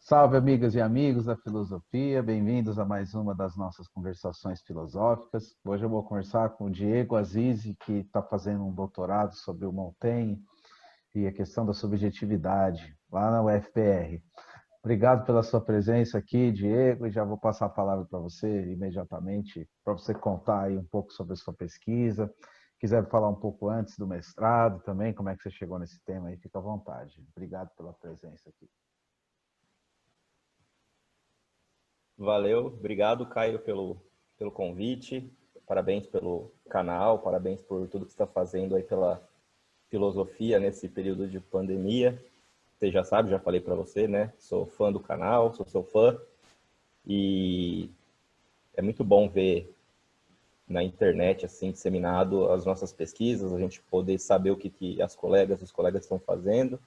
Salve, amigas e amigos da filosofia, bem-vindos a mais uma das nossas conversações filosóficas. Hoje eu vou conversar com o Diego Azizi, que está fazendo um doutorado sobre o Montaigne e a questão da subjetividade, lá na UFPR. Obrigado pela sua presença aqui, Diego, e já vou passar a palavra para você imediatamente, para você contar aí um pouco sobre a sua pesquisa. Quiser falar um pouco antes do mestrado também, como é que você chegou nesse tema aí, fica à vontade. Obrigado pela presença aqui. Valeu, obrigado, Caio, pelo convite. Parabéns pelo canal, parabéns por tudo que você está fazendo aí pela filosofia nesse período de pandemia. Você já sabe, já falei para você, né? Sou fã do canal, sou seu fã. E é muito bom ver na internet, assim, disseminado as nossas pesquisas, a gente poder saber o que os colegas estão fazendo.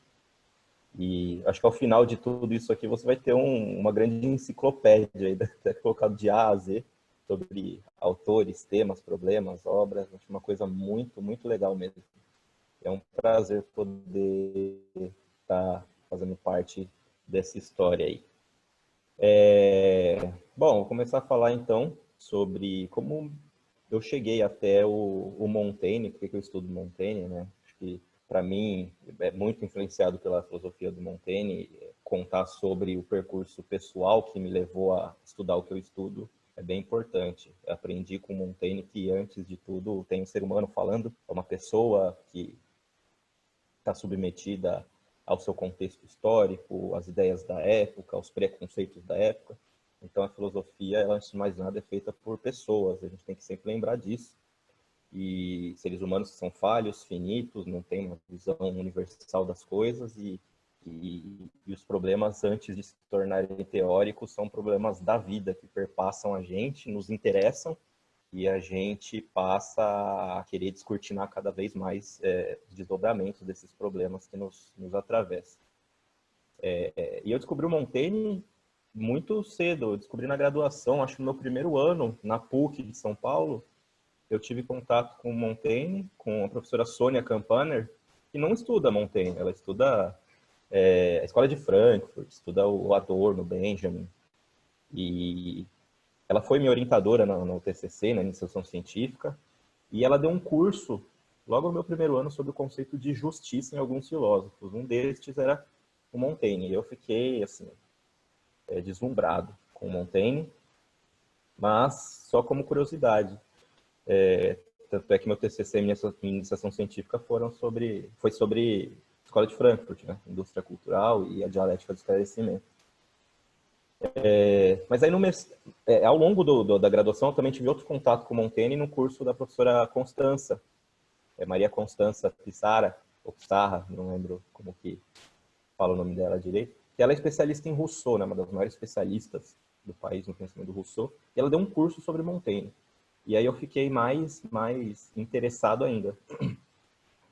E acho que ao final de tudo isso aqui você vai ter uma grande enciclopédia aí, colocado de A a Z, sobre autores, temas, problemas, obras. Acho uma coisa muito, muito legal mesmo. É um prazer poder estar fazendo parte dessa história aí. Bom, vou começar a falar então sobre como eu cheguei até o Montaigne, porque eu estudo Montaigne, né? Acho que, para mim, é muito influenciado pela filosofia do Montaigne. Contar sobre o percurso pessoal que me levou a estudar o que eu estudo é bem importante. Eu aprendi com Montaigne que, antes de tudo, tem um ser humano falando, é uma pessoa que está submetida ao seu contexto histórico, às ideias da época, aos preconceitos da época. Então, a filosofia, ela, antes de mais nada, é feita por pessoas. A gente tem que sempre lembrar disso. E seres humanos que são falhos, finitos, não têm uma visão universal das coisas e os problemas, antes de se tornarem teóricos, são problemas da vida que perpassam a gente, nos interessam e a gente passa a querer descortinar cada vez mais os desdobramentos desses problemas que nos atravessam. E eu descobri o Montaigne muito cedo, eu descobri na graduação, acho que no meu primeiro ano, na PUC de São Paulo. Eu tive contato com Montaigne, com a professora Sônia Campaner, que não estuda Montaigne, ela estuda a Escola de Frankfurt, estuda o Adorno, Benjamin. E ela foi minha orientadora no TCC, na iniciação científica, e ela deu um curso, logo no meu primeiro ano, sobre o conceito de justiça em alguns filósofos. Um destes era o Montaigne. E eu fiquei, assim, deslumbrado com o Montaigne, mas só como curiosidade. Tanto é que meu TCC e minha iniciação científica foi sobre Escola de Frankfurt, né? Indústria cultural e a dialética do esclarecimento. Mas aí, ao longo da graduação, eu também tive outro contato com Montaigne no curso da professora Constança, Maria Constança Pissarra, ou Pissarra, não lembro como que fala o nome dela direito, que ela é especialista em Rousseau, né? Uma das maiores especialistas do país no pensamento do Rousseau, e ela deu um curso sobre Montaigne. E aí eu fiquei mais interessado ainda.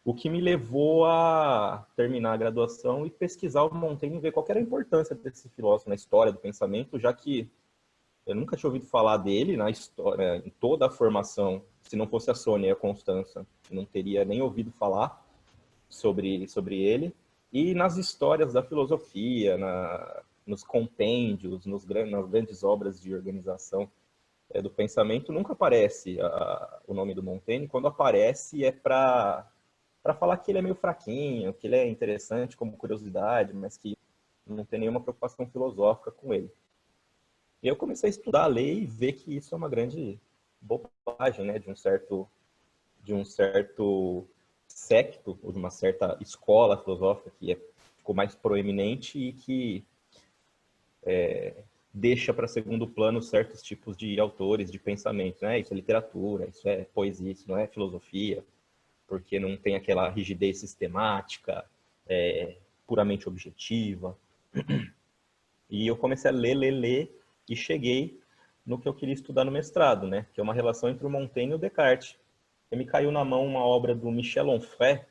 O que me levou a terminar a graduação e pesquisar o Montaigne e ver qual era a importância desse filósofo na história do pensamento, já que eu nunca tinha ouvido falar dele na história, em toda a formação. Se não fosse a Sônia e a Constança, não teria nem ouvido falar sobre ele. E nas histórias da filosofia, nos compêndios, nas grandes obras de organização do pensamento, nunca aparece o nome do Montaigne. Quando aparece é para falar que ele é meio fraquinho, que ele é interessante como curiosidade, mas que não tem nenhuma preocupação filosófica com ele. E eu comecei a estudar, a ler e ver que isso é uma grande bobagem, né, de um certo secto, ou de uma certa escola filosófica que ficou mais proeminente e que deixa para segundo plano certos tipos de autores, de pensamento, né? Isso é literatura, isso é poesia, isso não é filosofia, porque não tem aquela rigidez sistemática, puramente objetiva. E eu comecei a ler, e cheguei no que eu queria estudar no mestrado, né? Que é uma relação entre o Montaigne e o Descartes. E me caiu na mão uma obra do Michel Onfray,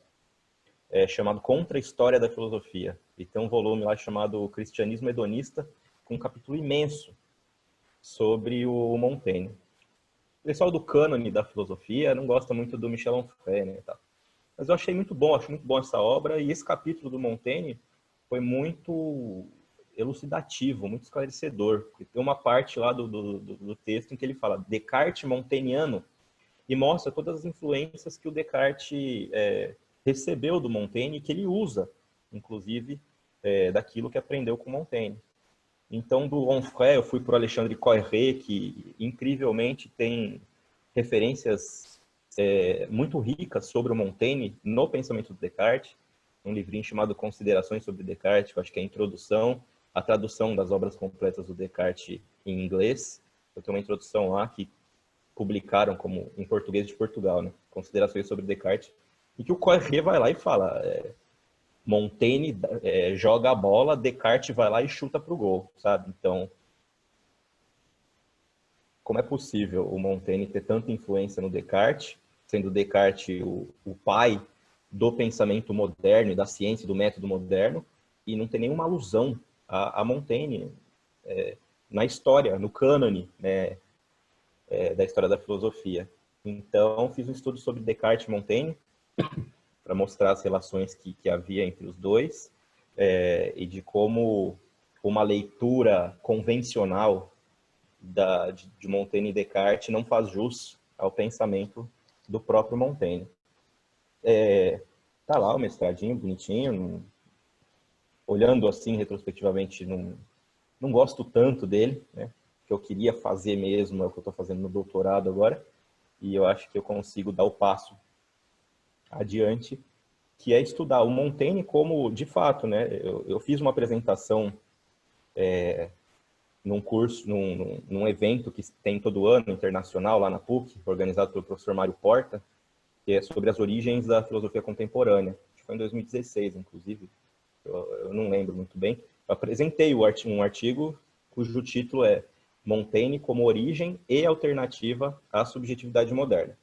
chamado Contra a História da Filosofia. E tem um volume lá chamado Cristianismo Hedonista, com um capítulo imenso sobre o Montaigne. O pessoal do cânone da filosofia não gosta muito do Michel Onfray, né? Tá? Mas eu achei muito bom, acho muito bom essa obra, e esse capítulo do Montaigne foi muito elucidativo, muito esclarecedor. Tem uma parte lá do texto em que ele fala Descartes montaigniano e mostra todas as influências que o Descartes recebeu do Montaigne e que ele usa, inclusive, daquilo que aprendeu com Montaigne. Então, do Onfray, eu fui para o Alexandre Koyré, que incrivelmente tem referências muito ricas sobre o Montaigne no pensamento do Descartes, um livrinho chamado Considerações sobre Descartes, que eu acho que é a introdução, a tradução das obras completas do Descartes em inglês. Eu tenho uma introdução lá que publicaram como em português de Portugal, né? Considerações sobre Descartes, e que o Koyré vai lá e fala, Montaigne joga a bola, Descartes vai lá e chuta para o gol, sabe? Então, como é possível o Montaigne ter tanta influência no Descartes, sendo Descartes o pai do pensamento moderno e da ciência, do método moderno, e não ter nenhuma alusão a Montaigne na história, no cânone, né, da história da filosofia. Então, fiz um estudo sobre Descartes e Montaigne, para mostrar as relações que havia entre os dois, e de como uma leitura convencional de Montaigne e Descartes não faz jus ao pensamento do próprio Montaigne. Tá lá o mestradinho, bonitinho. Olhando assim, retrospectivamente, não gosto tanto dele, né? O que eu queria fazer mesmo é o que eu estou fazendo no doutorado agora, e eu acho que eu consigo dar o passo adiante, que é estudar o Montaigne como, de fato, né? Eu fiz uma apresentação num curso, num evento que tem todo ano, internacional, lá na PUC, organizado pelo professor Mário Porta, que é sobre as origens da filosofia contemporânea. Acho que foi em 2016, inclusive. Eu não lembro muito bem. Eu apresentei um artigo cujo título é Montaigne como origem e alternativa à subjetividade moderna.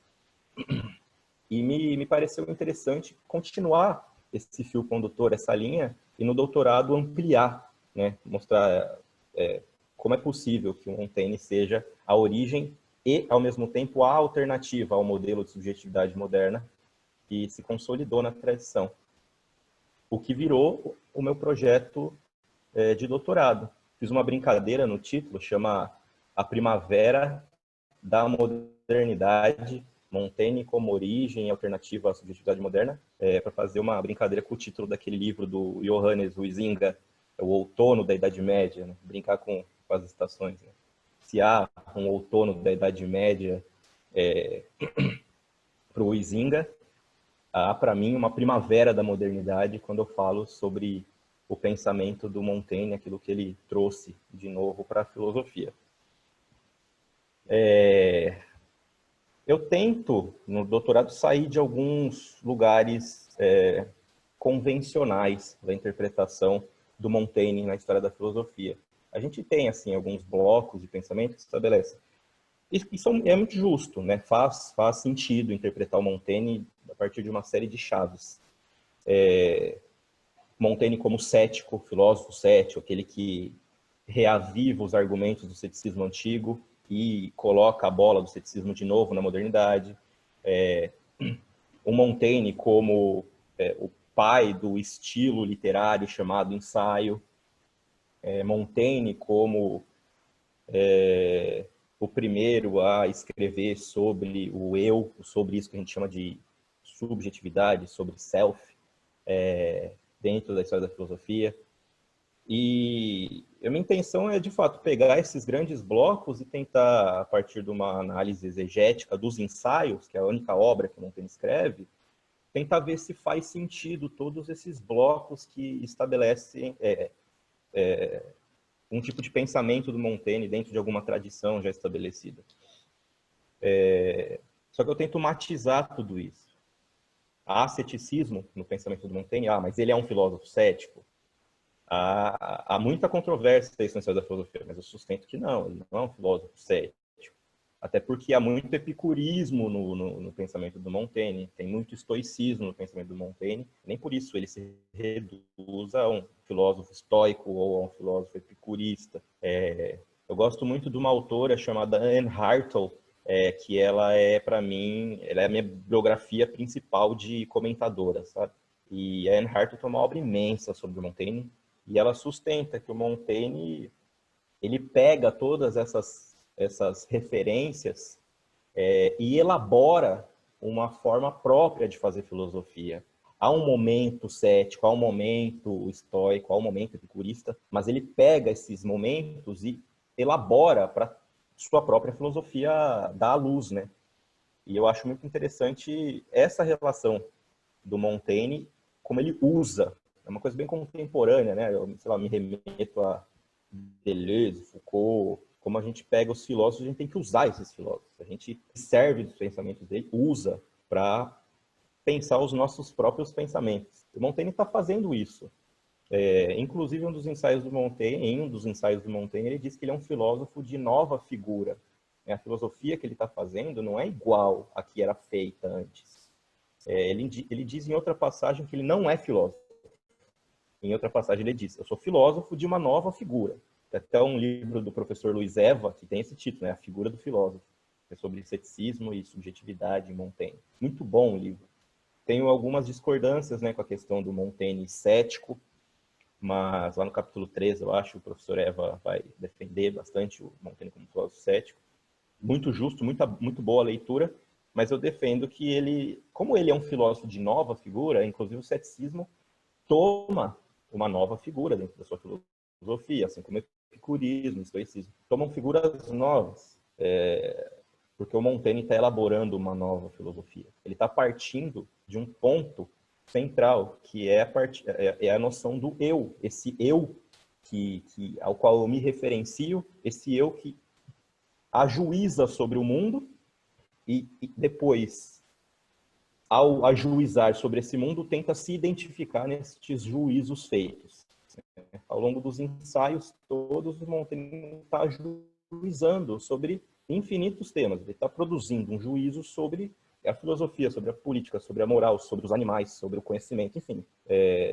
E me pareceu interessante continuar esse fio condutor, essa linha, e no doutorado ampliar, né? Mostrar como é possível que o Montaigne seja a origem e, ao mesmo tempo, a alternativa ao modelo de subjetividade moderna que se consolidou na tradição. O que virou o meu projeto de doutorado. Fiz uma brincadeira no título, chama A Primavera da Modernidade, Montaigne como origem e alternativa à subjetividade moderna, para fazer uma brincadeira com o título daquele livro do Johannes Huizinga, O Outono da Idade Média, né? Brincar com as estações. Né? Se há um outono da Idade Média para o Huizinga, há para mim uma primavera da modernidade quando eu falo sobre o pensamento do Montaigne, aquilo que ele trouxe de novo para a filosofia. Eu tento, no doutorado, sair de alguns lugares convencionais da interpretação do Montaigne na história da filosofia. A gente tem, assim, alguns blocos de pensamento que se estabelecem. É muito justo, né? Faz sentido interpretar o Montaigne a partir de uma série de chaves. Montaigne como cético, filósofo cético, aquele que reaviva os argumentos do ceticismo antigo e coloca a bola do ceticismo de novo na modernidade. O Montaigne como o pai do estilo literário chamado ensaio. Montaigne como o primeiro a escrever sobre o eu, sobre isso que a gente chama de subjetividade, sobre self, dentro da história da filosofia. E a minha intenção é, de fato, pegar esses grandes blocos e tentar, a partir de uma análise exegética dos ensaios, que é a única obra que Montaigne escreve, tentar ver se faz sentido todos esses blocos que estabelecem um tipo de pensamento do Montaigne dentro de alguma tradição já estabelecida. Só que eu tento matizar tudo isso. Há ceticismo no pensamento do Montaigne, mas ele é um filósofo cético. Há muita controvérsia isso na história da filosofia, mas eu sustento que não, ele não é um filósofo cético. Até porque há muito epicurismo no pensamento do Montaigne, tem muito estoicismo no pensamento do Montaigne, nem por isso ele se reduz a um filósofo estoico ou a um filósofo epicurista. Eu gosto muito de uma autora chamada Anne Hartle, que ela é, para mim, ela é a minha biografia principal de comentadora, sabe? E a Anne Hartle tem uma obra imensa sobre o Montaigne, E ela sustenta que o Montaigne, ele pega todas essas referências e elabora uma forma própria de fazer filosofia. Há um momento cético, há um momento estoico, há um momento epicurista, mas ele pega esses momentos e elabora para sua própria filosofia dar à luz, né? E eu acho muito interessante essa relação do Montaigne, como ele usa. É uma coisa bem contemporânea, né? Eu, sei lá, me remeto a Deleuze, Foucault, como a gente pega os filósofos, a gente tem que usar esses filósofos. A gente serve dos pensamentos dele, usa para pensar os nossos próprios pensamentos. O Montaigne está fazendo isso. Inclusive, em um dos ensaios do Montaigne, ele diz que ele é um filósofo de nova figura. A filosofia que ele está fazendo não é igual à que era feita antes. Ele diz em outra passagem que ele não é filósofo. Em outra passagem ele diz, eu sou filósofo de uma nova figura. Tem até um livro do professor Luiz Eva que tem esse título, né? A Figura do Filósofo. É sobre ceticismo e subjetividade em Montaigne. Muito bom o livro. Tenho algumas discordâncias, né, com a questão do Montaigne cético, mas lá no capítulo 13, eu acho, o professor Eva vai defender bastante o Montaigne como filósofo cético. Muito justo, muito boa a leitura, mas eu defendo que ele, como ele é um filósofo de nova figura, inclusive o ceticismo toma uma nova figura dentro da sua filosofia, assim como o epicurismo, o estoicismo. Tomam figuras novas, porque o Montaigne está elaborando uma nova filosofia. Ele está partindo de um ponto central, que é a noção do eu, esse eu ao qual eu me referencio, esse eu que ajuiza sobre o mundo e depois, ao ajuizar sobre esse mundo, tenta se identificar nesses juízos feitos. Ao longo dos ensaios todos, o Montaigne está ajuizando sobre infinitos temas. Ele está produzindo um juízo sobre a filosofia, sobre a política, sobre a moral, sobre os animais, sobre o conhecimento, enfim.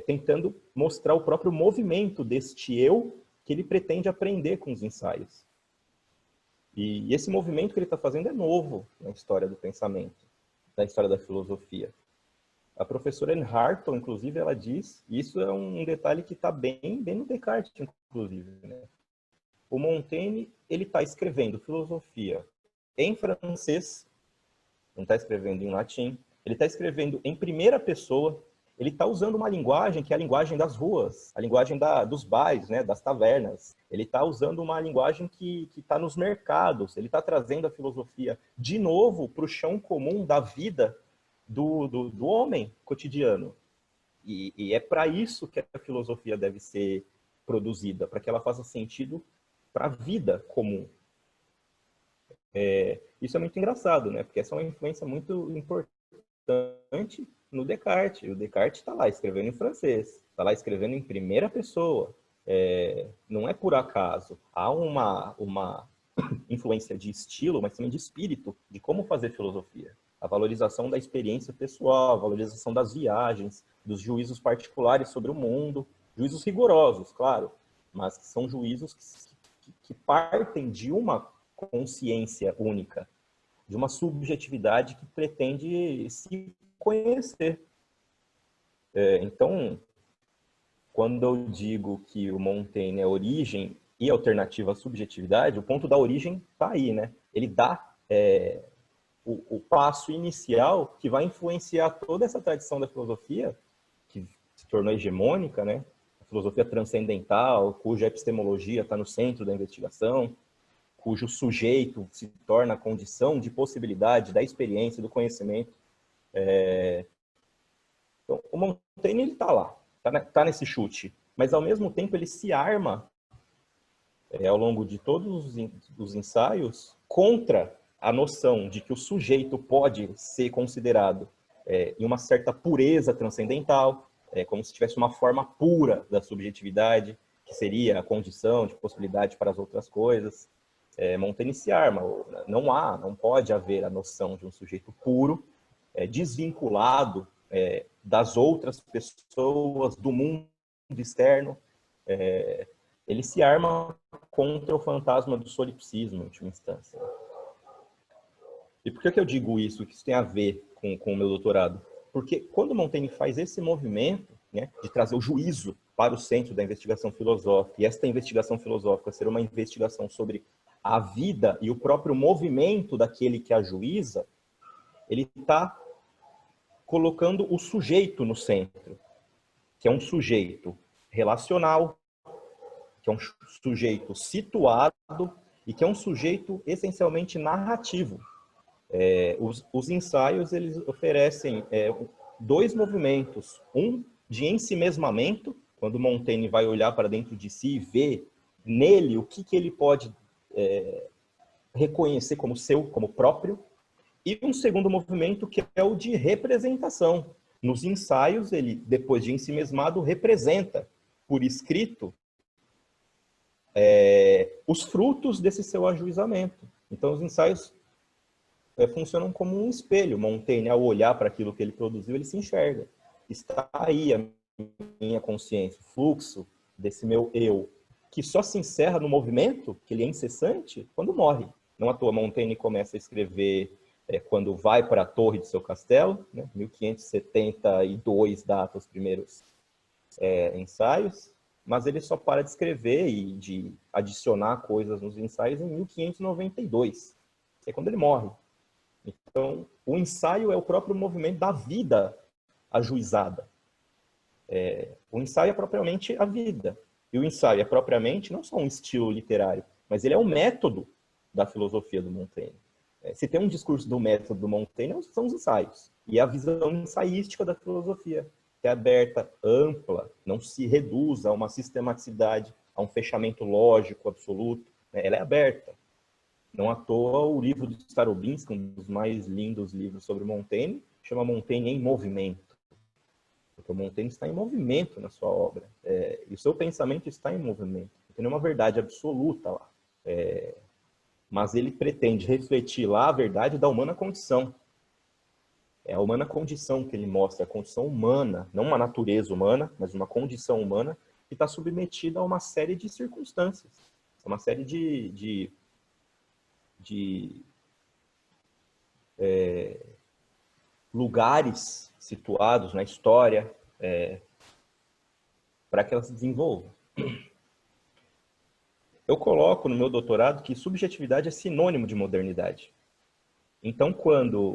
Tentando mostrar o próprio movimento deste eu que ele pretende aprender com os ensaios. E esse movimento que ele está fazendo é novo na história do pensamento, na história da filosofia. A professora Anne Harton, inclusive, ela diz, e isso é um detalhe que está bem no Descartes, inclusive, né? O Montaigne, ele está escrevendo filosofia em francês, não está escrevendo em latim, ele está escrevendo em primeira pessoa, ele está usando uma linguagem que é a linguagem das ruas, a linguagem dos bares, né, das tavernas. Ele está usando uma linguagem que está nos mercados, ele está trazendo a filosofia de novo para o chão comum da vida do homem cotidiano. E é para isso que a filosofia deve ser produzida, para que ela faça sentido para a vida comum. Isso é muito engraçado, né? Porque essa é uma influência muito importante no Descartes. O Descartes está lá escrevendo em francês, está lá escrevendo em primeira pessoa. Não é por acaso. Há uma influência de estilo, mas também de espírito, de como fazer filosofia. A valorização da experiência pessoal, a valorização das viagens, dos juízos particulares sobre o mundo, juízos rigorosos, claro, mas que são juízos que partem de uma consciência única, de uma subjetividade que pretende se conhecer. Então, quando eu digo que o Montaigne é origem e alternativa à subjetividade, o ponto da origem está aí, né? Ele dá o passo inicial que vai influenciar toda essa tradição da filosofia, que se tornou hegemônica, né? A filosofia transcendental, cuja epistemologia está no centro da investigação, cujo sujeito se torna a condição de possibilidade da experiência, do conhecimento. Então, o Montaigne está lá, está nesse chute, mas ao mesmo tempo ele se arma ao longo de todos os ensaios contra a noção de que o sujeito pode ser considerado em uma certa pureza transcendental, como se tivesse uma forma pura da subjetividade, que seria a condição de possibilidade para as outras coisas. Montaigne se arma, não pode haver a noção de um sujeito puro, desvinculado das outras pessoas, do mundo externo. Ele se arma contra o fantasma do solipsismo, em última instância. E por que eu digo isso? Que isso tem a ver com o meu doutorado? Porque quando Montaigne faz esse movimento, né, de trazer o juízo para o centro da investigação filosófica, e esta investigação filosófica ser uma investigação sobre a vida e o próprio movimento daquele que ajuiza, ele está colocando o sujeito no centro, que é um sujeito relacional, que é um sujeito situado e que é um sujeito essencialmente narrativo. Os ensaios, eles oferecem dois movimentos, um de ensimesmamento, quando Montaigne vai olhar para dentro de si e ver nele o que ele pode reconhecer como seu, como próprio, e um segundo movimento que é o de representação. Nos ensaios, ele, depois de ensimesmado, representa por escrito os frutos desse seu ajuizamento. Então, os ensaios funcionam como um espelho. Montaigne, ao olhar para aquilo que ele produziu, ele se enxerga. Está aí a minha consciência, o fluxo desse meu eu, que só se encerra no movimento, que ele é incessante, quando morre. Não à toa, Montaigne começa a escrever quando vai para a torre de seu castelo, né? 1572 data os primeiros ensaios, mas ele só para de escrever e de adicionar coisas nos ensaios em 1592, que é quando ele morre. Então, o ensaio é o próprio movimento da vida ajuizada. O ensaio é propriamente a vida. E o ensaio é propriamente não só um estilo literário, mas ele é um método da filosofia do Montaigne. Se tem um discurso do método do Montaigne, são os ensaios. E a visão ensaística da filosofia, que é aberta, ampla, não se reduz a uma sistematicidade, a um fechamento lógico absoluto. Ela é aberta. Não à toa, o livro de Starobinsky, um dos mais lindos livros sobre Montaigne, chama Montaigne em Movimento. Porque o Montaigne está em movimento na sua obra. E o seu pensamento está em movimento. Não tem nenhuma verdade absoluta lá. Mas ele pretende refletir lá a verdade da humana condição. É a humana condição que ele mostra, a condição humana, não uma natureza humana, mas uma condição humana que está submetida a uma série de circunstâncias, a uma série de lugares situados na história para que ela se desenvolva. Eu coloco no meu doutorado que subjetividade é sinônimo de modernidade. Então,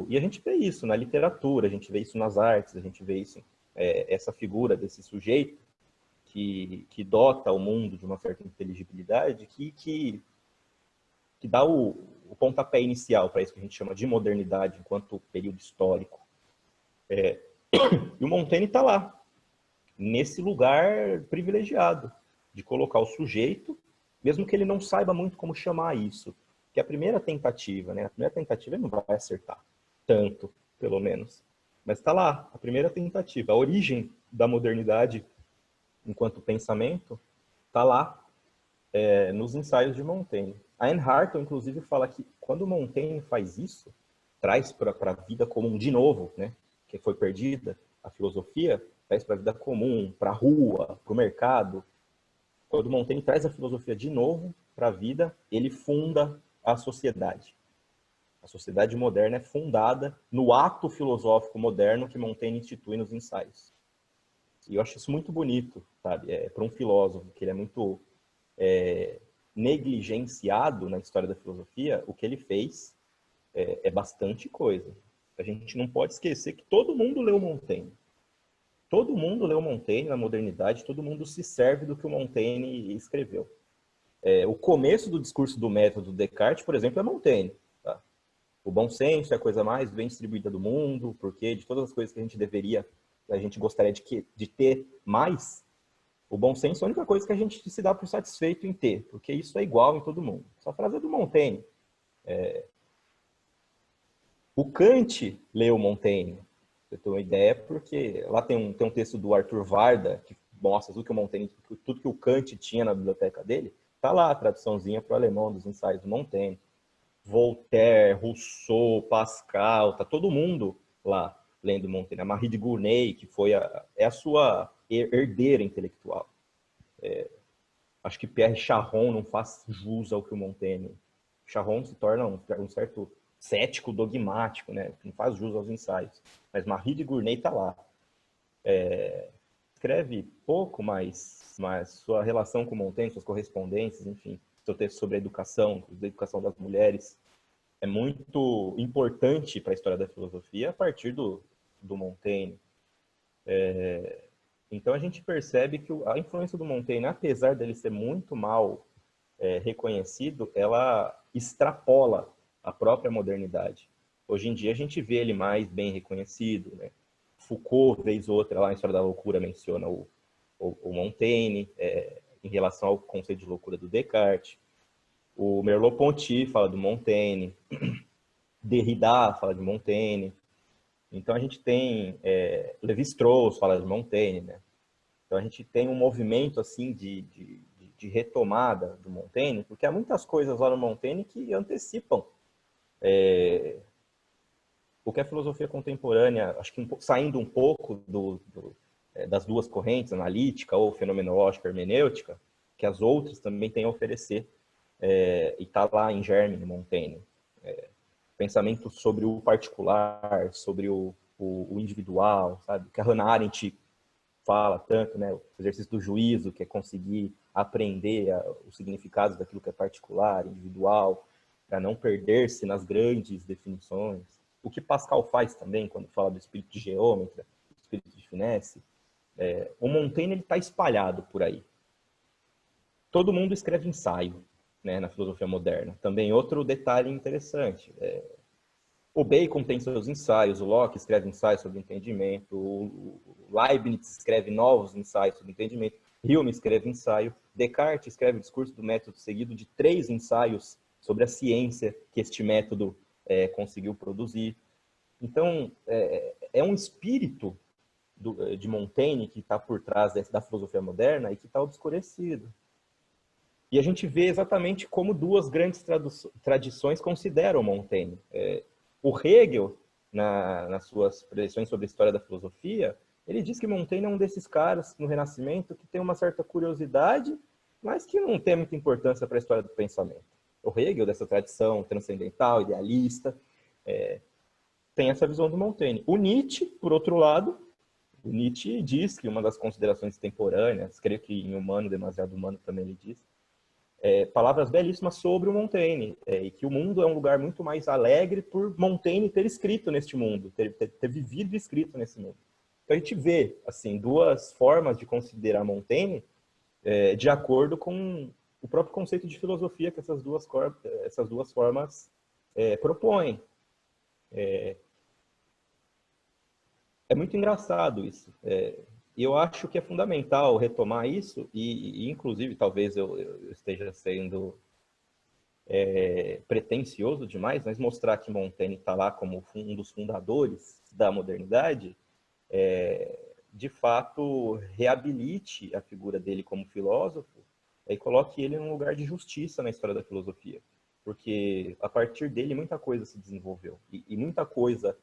e a gente vê isso na literatura, a gente vê isso nas artes, a gente vê isso, essa figura desse sujeito que dota o mundo de uma certa inteligibilidade, que dá o pontapé inicial para isso que a gente chama de modernidade enquanto período histórico. E o Montaigne está lá, nesse lugar privilegiado, de colocar o sujeito, mesmo que ele não saiba muito como chamar isso. Que a primeira tentativa, né? A primeira tentativa ele não vai acertar tanto, pelo menos. Mas está lá, a primeira tentativa. A origem da modernidade enquanto pensamento está lá nos ensaios de Montaigne. A Anne Harton, inclusive, fala que quando Montaigne faz isso, traz para a vida comum de novo, né? Que foi perdida, a filosofia, traz para a vida comum, para a rua, para o mercado. Quando Montaigne traz a filosofia de novo para a vida, ele funda a sociedade. A sociedade moderna é fundada no ato filosófico moderno que Montaigne institui nos ensaios. E eu acho isso muito bonito, sabe? Para um filósofo, que ele é muito negligenciado na história da filosofia, o que ele fez é bastante coisa. A gente não pode esquecer que todo mundo leu Montaigne. Todo mundo leu Montaigne na modernidade, todo mundo se serve do que o Montaigne escreveu. O começo do discurso do método Descartes, por exemplo, é Montaigne. Tá? O bom senso é a coisa mais bem distribuída do mundo, porque de todas as coisas que a gente gostaria de ter mais, o bom senso é a única coisa que a gente se dá por satisfeito em ter, porque isso é igual em todo mundo. Essa frase é do Montaigne. O Kant leu Montaigne. Você tem uma ideia, porque lá tem um texto do Arthur Varda, que mostra tudo que o Montaigne, tudo que o Kant tinha na biblioteca dele. Está lá a traduçãozinha para o alemão dos ensaios do Montaigne. Voltaire, Rousseau, Pascal, está todo mundo lá lendo Montaigne. A Marie de Gournay, que foi a sua herdeira intelectual. Acho que Pierre Charron não faz jus ao que o Montaigne... Charron se torna um certo cético dogmático, né? Não faz jus aos ensaios. Mas Marie de Gournay está lá. escreve pouco, mas sua relação com Montaigne, suas correspondências, enfim, seu texto sobre a educação das mulheres, é muito importante para a história da filosofia a partir do Montaigne. Então a gente percebe que a influência do Montaigne, apesar dele ser muito mal reconhecido, ela extrapola a própria modernidade. Hoje em dia a gente vê ele mais bem reconhecido, né? Foucault, vez ou outra, lá na História da Loucura, menciona o Montaigne, em relação ao conceito de loucura do Descartes. O Merleau-Ponty fala do Montaigne, Derrida fala de Montaigne. Então a gente tem Lévi-Strauss fala de Montaigne, né? Então a gente tem um movimento assim de retomada do Montaigne, porque há muitas coisas lá no Montaigne que antecipam o que é filosofia contemporânea, acho que saindo um pouco das duas correntes, analítica ou fenomenológica hermenêutica, que as outras também têm a oferecer, e está lá em germe no Montaigne. Pensamento sobre o particular, sobre o individual, sabe? Que a Hannah Arendt fala tanto, né? O exercício do juízo, que é conseguir aprender os significados daquilo que é particular, individual, para não perder-se nas grandes definições. O que Pascal faz também, quando fala do espírito de geômetra, do espírito de finesse. O Montaigne está espalhado por aí. Todo mundo escreve ensaio, né, na filosofia moderna. Também outro detalhe interessante. O Bacon tem seus ensaios, o Locke escreve ensaios sobre entendimento, o Leibniz escreve novos ensaios sobre entendimento, Hume escreve ensaio, Descartes escreve o discurso do método seguido de 3 ensaios sobre a ciência que este método conseguiu produzir. Então, é um espírito de Montaigne que está por trás da filosofia moderna e que está obscurecido. E a gente vê exatamente como 2 grandes tradições consideram Montaigne. O Hegel, nas suas preleções sobre a história da filosofia, ele diz que Montaigne é um desses caras no Renascimento que tem uma certa curiosidade, mas que não tem muita importância para a história do pensamento. O Hegel, dessa tradição transcendental, idealista, tem essa visão do Montaigne. O Nietzsche, por outro lado, o Nietzsche diz que uma das considerações contemporâneas, creio que em Humano, Demasiado Humano também ele diz, palavras belíssimas sobre o Montaigne, e que o mundo é um lugar muito mais alegre por Montaigne ter escrito neste mundo, ter vivido e escrito nesse mundo. Então a gente vê assim 2 formas de considerar Montaigne de acordo com o próprio conceito de filosofia que essas duas formas propõem. É muito engraçado isso. E eu acho que é fundamental retomar isso, e inclusive, talvez eu esteja sendo pretensioso demais, mas mostrar que Montaigne está lá como um dos fundadores da modernidade, de fato, reabilite a figura dele como filósofo e coloque ele num lugar de justiça na história da filosofia. Porque, a partir dele, muita coisa se desenvolveu. E muita coisa,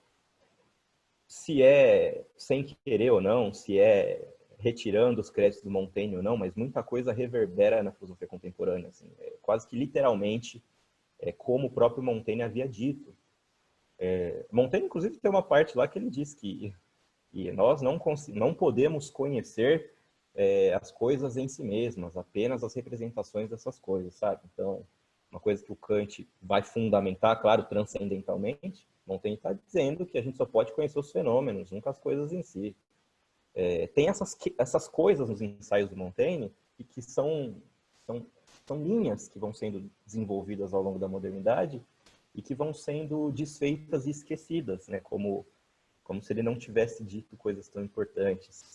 se é sem querer ou não, se é retirando os créditos do Montaigne ou não, mas muita coisa reverbera na filosofia contemporânea, assim, quase que literalmente, como o próprio Montaigne havia dito. Montaigne, inclusive, tem uma parte lá que ele diz que nós não podemos conhecer as coisas em si mesmas, apenas as representações dessas coisas, sabe? Então, uma coisa que o Kant vai fundamentar, claro, transcendentalmente, Montaigne está dizendo que a gente só pode conhecer os fenômenos, nunca as coisas em si. Tem essas coisas nos ensaios do Montaigne que são linhas que vão sendo desenvolvidas ao longo da modernidade e que vão sendo desfeitas e esquecidas, né? Como se ele não tivesse dito coisas tão importantes.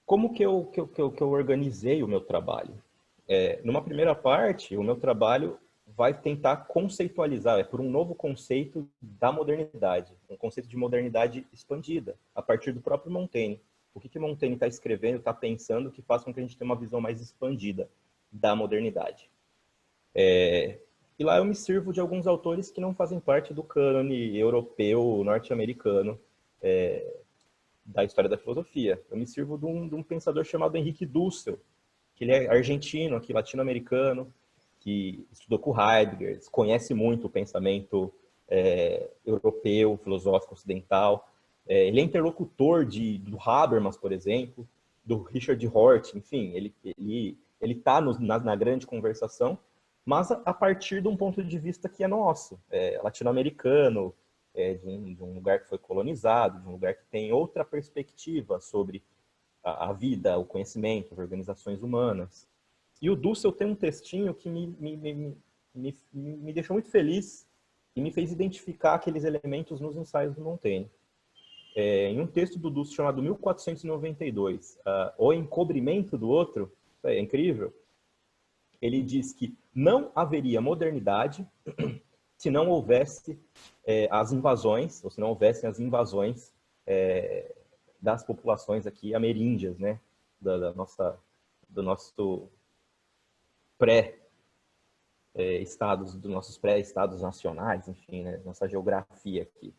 Como que eu organizei o meu trabalho? Numa primeira parte, o meu trabalho vai tentar conceitualizar, por um novo conceito da modernidade, um conceito de modernidade expandida, a partir do próprio Montaigne. O que Montaigne está escrevendo, está pensando, que faz com que a gente tenha uma visão mais expandida da modernidade. E lá eu me sirvo de alguns autores que não fazem parte do cânone europeu, norte-americano, da história da filosofia. Eu me sirvo de um pensador chamado Henrique Dussel, que ele é argentino, aqui latino-americano, que estudou com Heidegger, conhece muito o pensamento europeu, filosófico ocidental, Ele é interlocutor do Habermas, por exemplo, do Richard Hort, enfim, ele está na grande conversação, mas a partir de um ponto de vista que é nosso, latino-americano, de um lugar que foi colonizado, de um lugar que tem outra perspectiva sobre a vida, o conhecimento, as organizações humanas. E o Dussel tem um textinho que me deixou muito feliz e me fez identificar aqueles elementos nos ensaios do Montaigne. Em um texto do Dussel chamado 1492, O Encobrimento do Outro, é incrível, ele diz que não haveria modernidade se não houvesse as invasões, ou se não houvessem as invasões das populações aqui ameríndias, né? Do nosso pré-estados, dos nossos pré-estados nacionais, enfim, né? Nossa geografia aqui.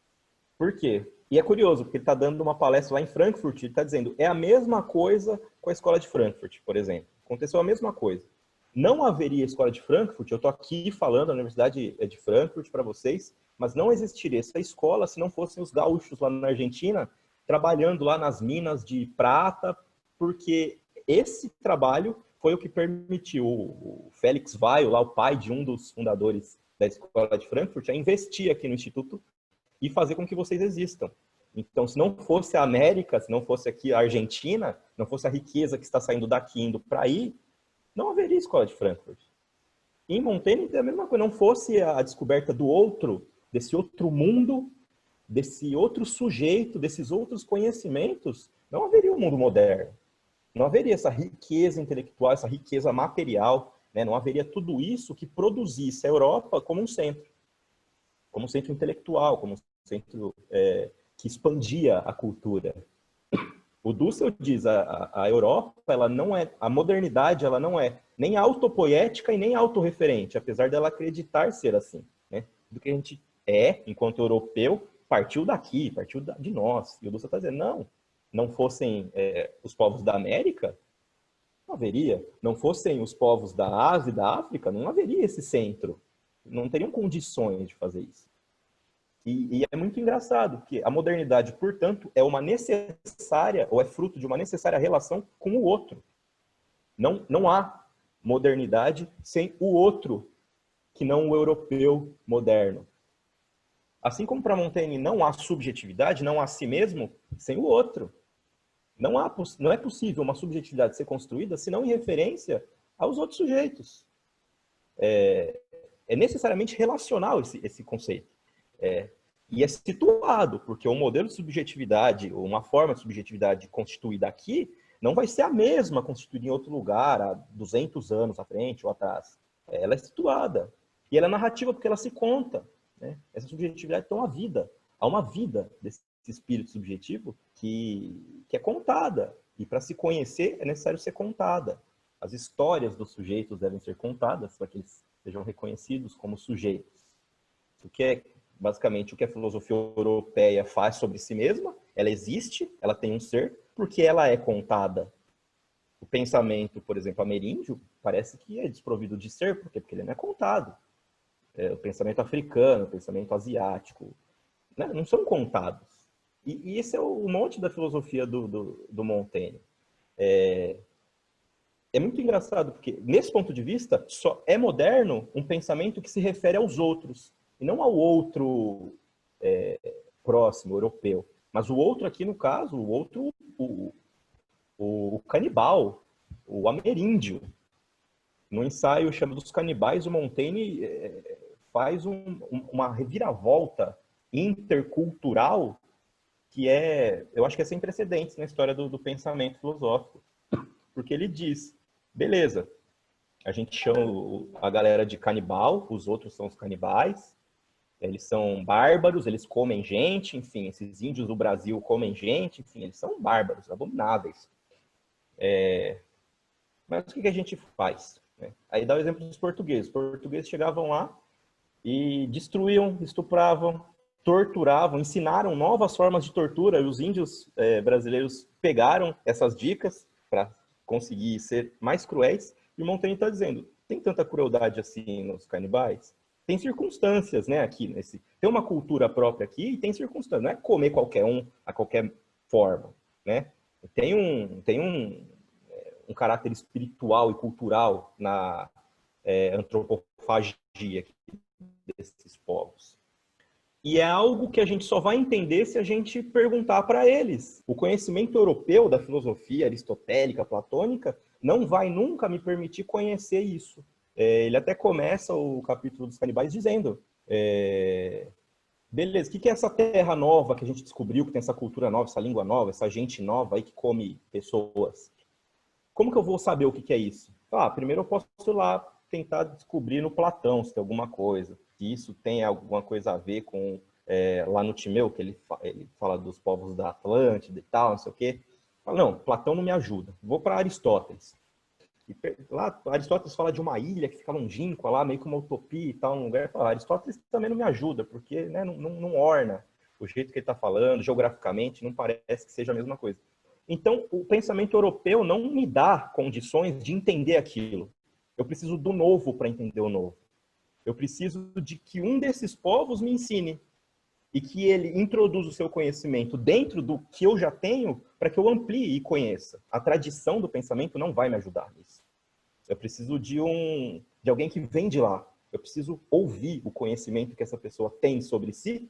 Por quê? E é curioso, porque ele está dando uma palestra lá em Frankfurt, ele está dizendo, é a mesma coisa com a escola de Frankfurt, por exemplo. Aconteceu a mesma coisa. Não haveria escola de Frankfurt, eu estou aqui falando, a Universidade de Frankfurt para vocês, mas não existiria essa escola se não fossem os gaúchos lá na Argentina, trabalhando lá nas minas de prata, porque esse trabalho foi o que permitiu o Félix Weil, lá o pai de um dos fundadores da escola de Frankfurt, a investir aqui no Instituto e fazer com que vocês existam. Então, se não fosse a América, se não fosse aqui a Argentina, não fosse a riqueza que está saindo daqui indo para aí, não haveria escola de Frankfurt. Em Montaigne, é a mesma coisa. Não fosse a descoberta do outro, desse outro mundo, desse outro sujeito, desses outros conhecimentos, não haveria um mundo moderno. Não haveria essa riqueza intelectual, essa riqueza material, né? Não haveria tudo isso que produzisse a Europa como um centro intelectual, como um centro que expandia a cultura. O Dussel diz, a Europa, ela não é, a modernidade, ela não é nem autopoética e nem autorreferente, apesar dela acreditar ser assim, né? Do que a gente enquanto europeu, partiu daqui, partiu de nós. E o Dussel está dizendo, não fossem os povos da América, não haveria. Não fossem os povos da Ásia e da África, não haveria esse centro. Não teriam condições de fazer isso. E é muito engraçado que a modernidade, portanto, é uma necessária, ou é fruto de uma necessária relação com o outro. Não há modernidade sem o outro, que não o europeu moderno. Assim como para Montaigne não há subjetividade, não há si mesmo, sem o outro. Não é possível uma subjetividade ser construída senão em referência aos outros sujeitos. É necessariamente relacional esse conceito. E é situado, porque um modelo de subjetividade, ou uma forma de subjetividade constituída aqui, não vai ser a mesma constituída em outro lugar, há 200 anos à frente ou atrás. Ela é situada. E ela é narrativa porque ela se conta, né? Essa subjetividade tem uma vida. Há uma vida desse espírito subjetivo que é contada. E para se conhecer é necessário ser contada. As histórias dos sujeitos devem ser contadas para que eles sejam reconhecidos como sujeitos. O que é basicamente o que a filosofia europeia faz sobre si mesma. Ela existe, ela tem um ser, porque ela é contada. O pensamento, por exemplo, ameríndio, parece que é desprovido de ser, por quê? Porque ele não é contado. O pensamento africano, o pensamento asiático, né? Não são contados. E esse é o monte da filosofia do Montaigne. É muito engraçado, porque, nesse ponto de vista, só é moderno um pensamento que se refere aos outros, e não ao outro próximo, europeu. Mas o outro aqui, no caso, o outro, o canibal, o ameríndio. No ensaio chama dos canibais, o Montaigne faz uma reviravolta intercultural que eu acho que é sem precedentes na história do pensamento filosófico. Porque ele diz, beleza, a gente chama a galera de canibal, os outros são os canibais, eles são bárbaros, eles comem gente, enfim, esses índios do Brasil comem gente, enfim, eles são bárbaros, abomináveis. Mas o que a gente faz? Aí dá o exemplo dos portugueses. Os portugueses chegavam lá e destruíam, estupravam, torturavam, ensinaram novas formas de tortura, e os índios brasileiros pegaram essas dicas para conseguir ser mais cruéis, e o Montaigne está dizendo, tem tanta crueldade assim nos canibais? tem circunstâncias, né, aqui. Tem uma cultura própria aqui e tem circunstâncias. Não é comer qualquer um a qualquer forma, né? Tem um caráter espiritual e cultural na antropofagia aqui desses povos. E é algo que a gente só vai entender se a gente perguntar para eles. O conhecimento europeu da filosofia aristotélica, platônica, não vai nunca me permitir conhecer isso. Ele até começa o capítulo dos canibais dizendo, beleza, o que é essa terra nova que a gente descobriu, que tem essa cultura nova, essa língua nova, essa gente nova aí que come pessoas? Como que eu vou saber o que é isso? Primeiro eu posso ir lá tentar descobrir no Platão se tem alguma coisa. Se isso tem alguma coisa a ver com lá no Timeu, que ele fala dos povos da Atlântida e tal, não sei o quê. Não, Platão não me ajuda. Vou para Aristóteles. E lá, Aristóteles fala de uma ilha que fica longínqua lá, meio que uma utopia e tal, um lugar. Aristóteles também não me ajuda, porque né, não orna o jeito que ele está falando, geograficamente, não parece que seja a mesma coisa. Então, o pensamento europeu não me dá condições de entender aquilo. Eu preciso do novo para entender o novo. Eu preciso de que um desses povos me ensine e que ele introduza o seu conhecimento dentro do que eu já tenho para que eu amplie e conheça. A tradição do pensamento não vai me ajudar nisso. Eu preciso de alguém que vem de lá. Eu preciso ouvir o conhecimento que essa pessoa tem sobre si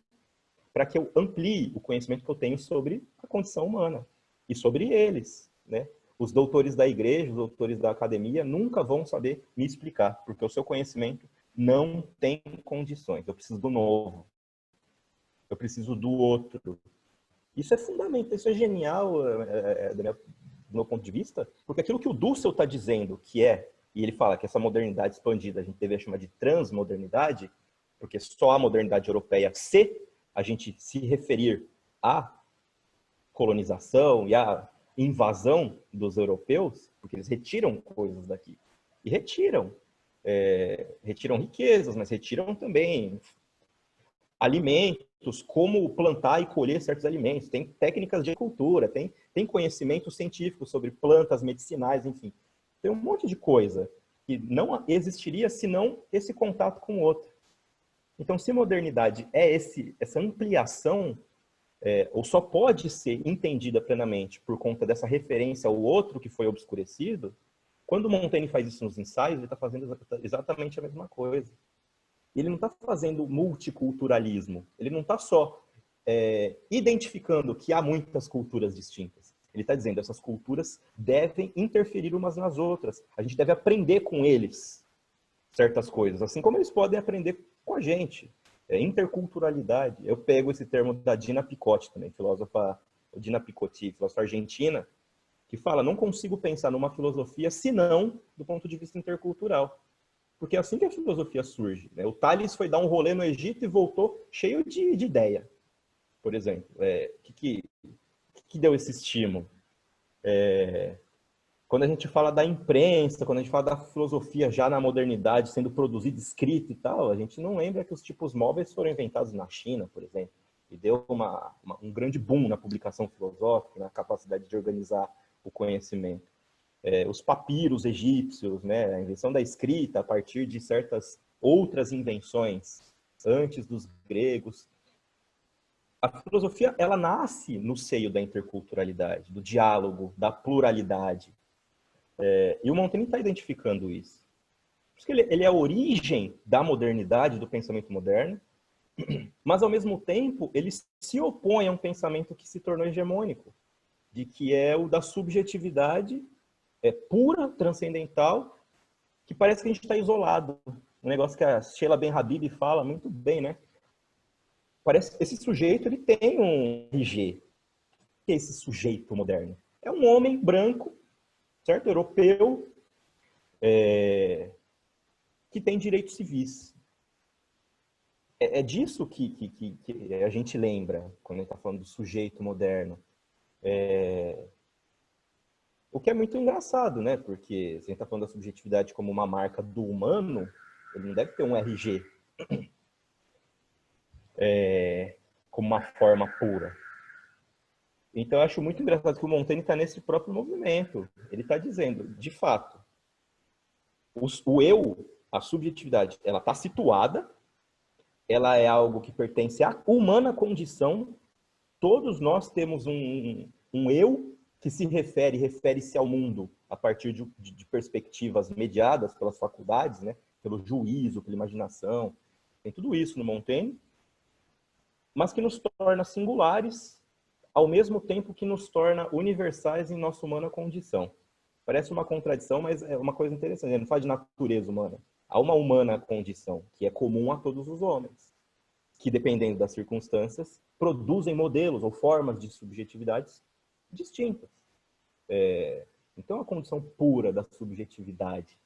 para que eu amplie o conhecimento que eu tenho sobre a condição humana e sobre eles, né? Os doutores da igreja, os doutores da academia nunca vão saber me explicar, porque o seu conhecimento não tem condições. Eu preciso do novo. Eu preciso do outro. Isso é fundamental, isso é genial do meu ponto de vista, porque aquilo que o Dussel está dizendo que e ele fala que essa modernidade expandida a gente deveria chamar de transmodernidade, porque só a modernidade europeia, se a gente se referir à colonização e à invasão dos europeus, porque eles retiram coisas daqui. E retiram riquezas, mas retiram também alimentos, como plantar e colher certos alimentos. Tem técnicas de agricultura, tem conhecimento científico sobre plantas medicinais, enfim. Tem um monte de coisa que não existiria senão esse contato com o outro. Então, se modernidade é essa ampliação, ou só pode ser entendida plenamente por conta dessa referência ao outro que foi obscurecido, quando Montaigne faz isso nos ensaios, ele está fazendo exatamente a mesma coisa. Ele não está fazendo multiculturalismo. Ele não está só identificando que há muitas culturas distintas. Ele está dizendo que essas culturas devem interferir umas nas outras. A gente deve aprender com eles certas coisas, assim como eles podem aprender com a gente. Interculturalidade. Eu pego esse termo da Dina Picotti também, filósofa Dina Picotti, filósofa argentina, que fala, não consigo pensar numa filosofia senão do ponto de vista intercultural. Porque é assim que a filosofia surge, né? O Tales foi dar um rolê no Egito e voltou cheio de ideia, por exemplo. O que deu esse estímulo? Quando a gente fala da imprensa, quando a gente fala da filosofia já na modernidade, sendo produzida, escrita e tal, a gente não lembra que os tipos móveis foram inventados na China, por exemplo, e deu um grande boom na publicação filosófica, na capacidade de organizar o conhecimento. Os papiros egípcios, né, a invenção da escrita a partir de certas outras invenções antes dos gregos. A filosofia, ela nasce no seio da interculturalidade, do diálogo, da pluralidade. E o Montaigne está identificando isso. Por isso que ele é a origem da modernidade, do pensamento moderno, mas, ao mesmo tempo, ele se opõe a um pensamento que se tornou hegemônico, de que é o da subjetividade pura, transcendental, que parece que a gente está isolado. Um negócio que a Sheila Ben-Habib fala muito bem, né? Parece que esse sujeito ele tem um RG. O que é esse sujeito moderno? É um homem branco, certo? Europeu, que tem direitos civis. É disso que a gente lembra quando a gente está falando do sujeito moderno. O que é muito engraçado, né? Porque se a gente está falando da subjetividade como uma marca do humano, ele não deve ter um RG como uma forma pura. Então, eu acho muito engraçado que o Montaigne está nesse próprio movimento. Ele está dizendo, de fato, o eu, a subjetividade, ela está situada ela é algo que pertence à humana condição. Todos nós temos um eu que refere-se ao mundo a partir de perspectivas mediadas pelas faculdades, né? Pelo juízo, pela imaginação. Tem tudo isso no Montaigne, mas que nos torna singulares ao mesmo tempo que nos torna universais em nossa humana condição. Parece uma contradição, mas é uma coisa interessante. Ele não fala de natureza humana. Há uma humana condição que é comum a todos os homens, que, dependendo das circunstâncias, produzem modelos ou formas de subjetividades distintas. Então, a condição pura da subjetividade,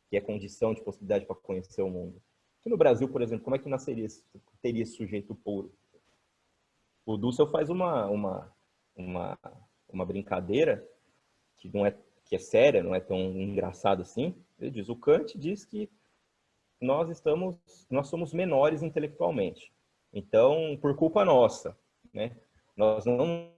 que é a condição de possibilidade para conhecer o mundo. Aqui no Brasil, por exemplo, como é que teria esse sujeito puro? O Dussel faz uma brincadeira que é séria, não é tão engraçado assim. Ele diz, o Kant diz que nós somos menores intelectualmente. Então, por culpa nossa, né? Nós não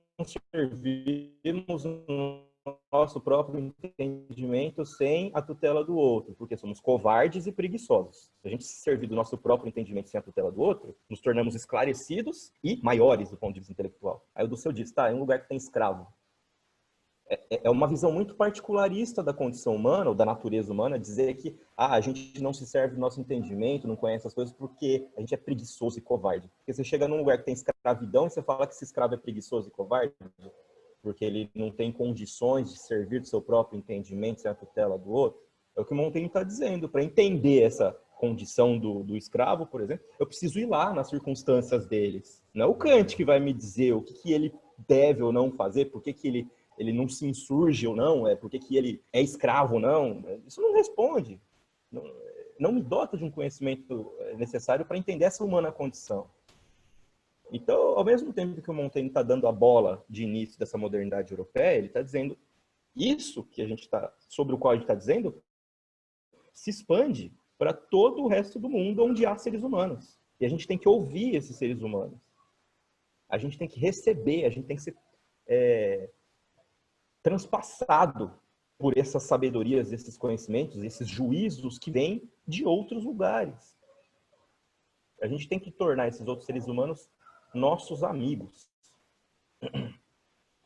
servimos no nosso próprio entendimento sem a tutela do outro, porque somos covardes e preguiçosos. Se a gente se servir do nosso próprio entendimento sem a tutela do outro, nos tornamos esclarecidos e maiores do ponto de vista intelectual. Aí o Dussel diz, tá, é um lugar que tem escravo. É uma visão muito particularista da condição humana, ou da natureza humana, dizer que a gente não se serve do nosso entendimento, não conhece as coisas porque a gente é preguiçoso e covarde. Porque você chega num lugar que tem escravidão e você fala que esse escravo é preguiçoso e covarde, porque ele não tem condições de servir do seu próprio entendimento sem a tutela do outro. É o que o Montaigne está dizendo. Para entender essa condição do escravo, por exemplo, eu preciso ir lá nas circunstâncias deles. Não é o Kant que vai me dizer o que ele deve ou não fazer, por que ele não se insurge ou não, por que ele é escravo ou não. Isso não responde. Não me dota de um conhecimento necessário para entender essa humana condição. Então, ao mesmo tempo que o Montaigne está dando a bola de início dessa modernidade europeia, ele está dizendo isso que sobre o qual a gente está dizendo se expande para todo o resto do mundo onde há seres humanos. E a gente tem que ouvir esses seres humanos. A gente tem que receber, a gente tem que ser transpassado por essas sabedorias, esses conhecimentos, esses juízos que vêm de outros lugares. A gente tem que tornar esses outros seres humanos nossos amigos.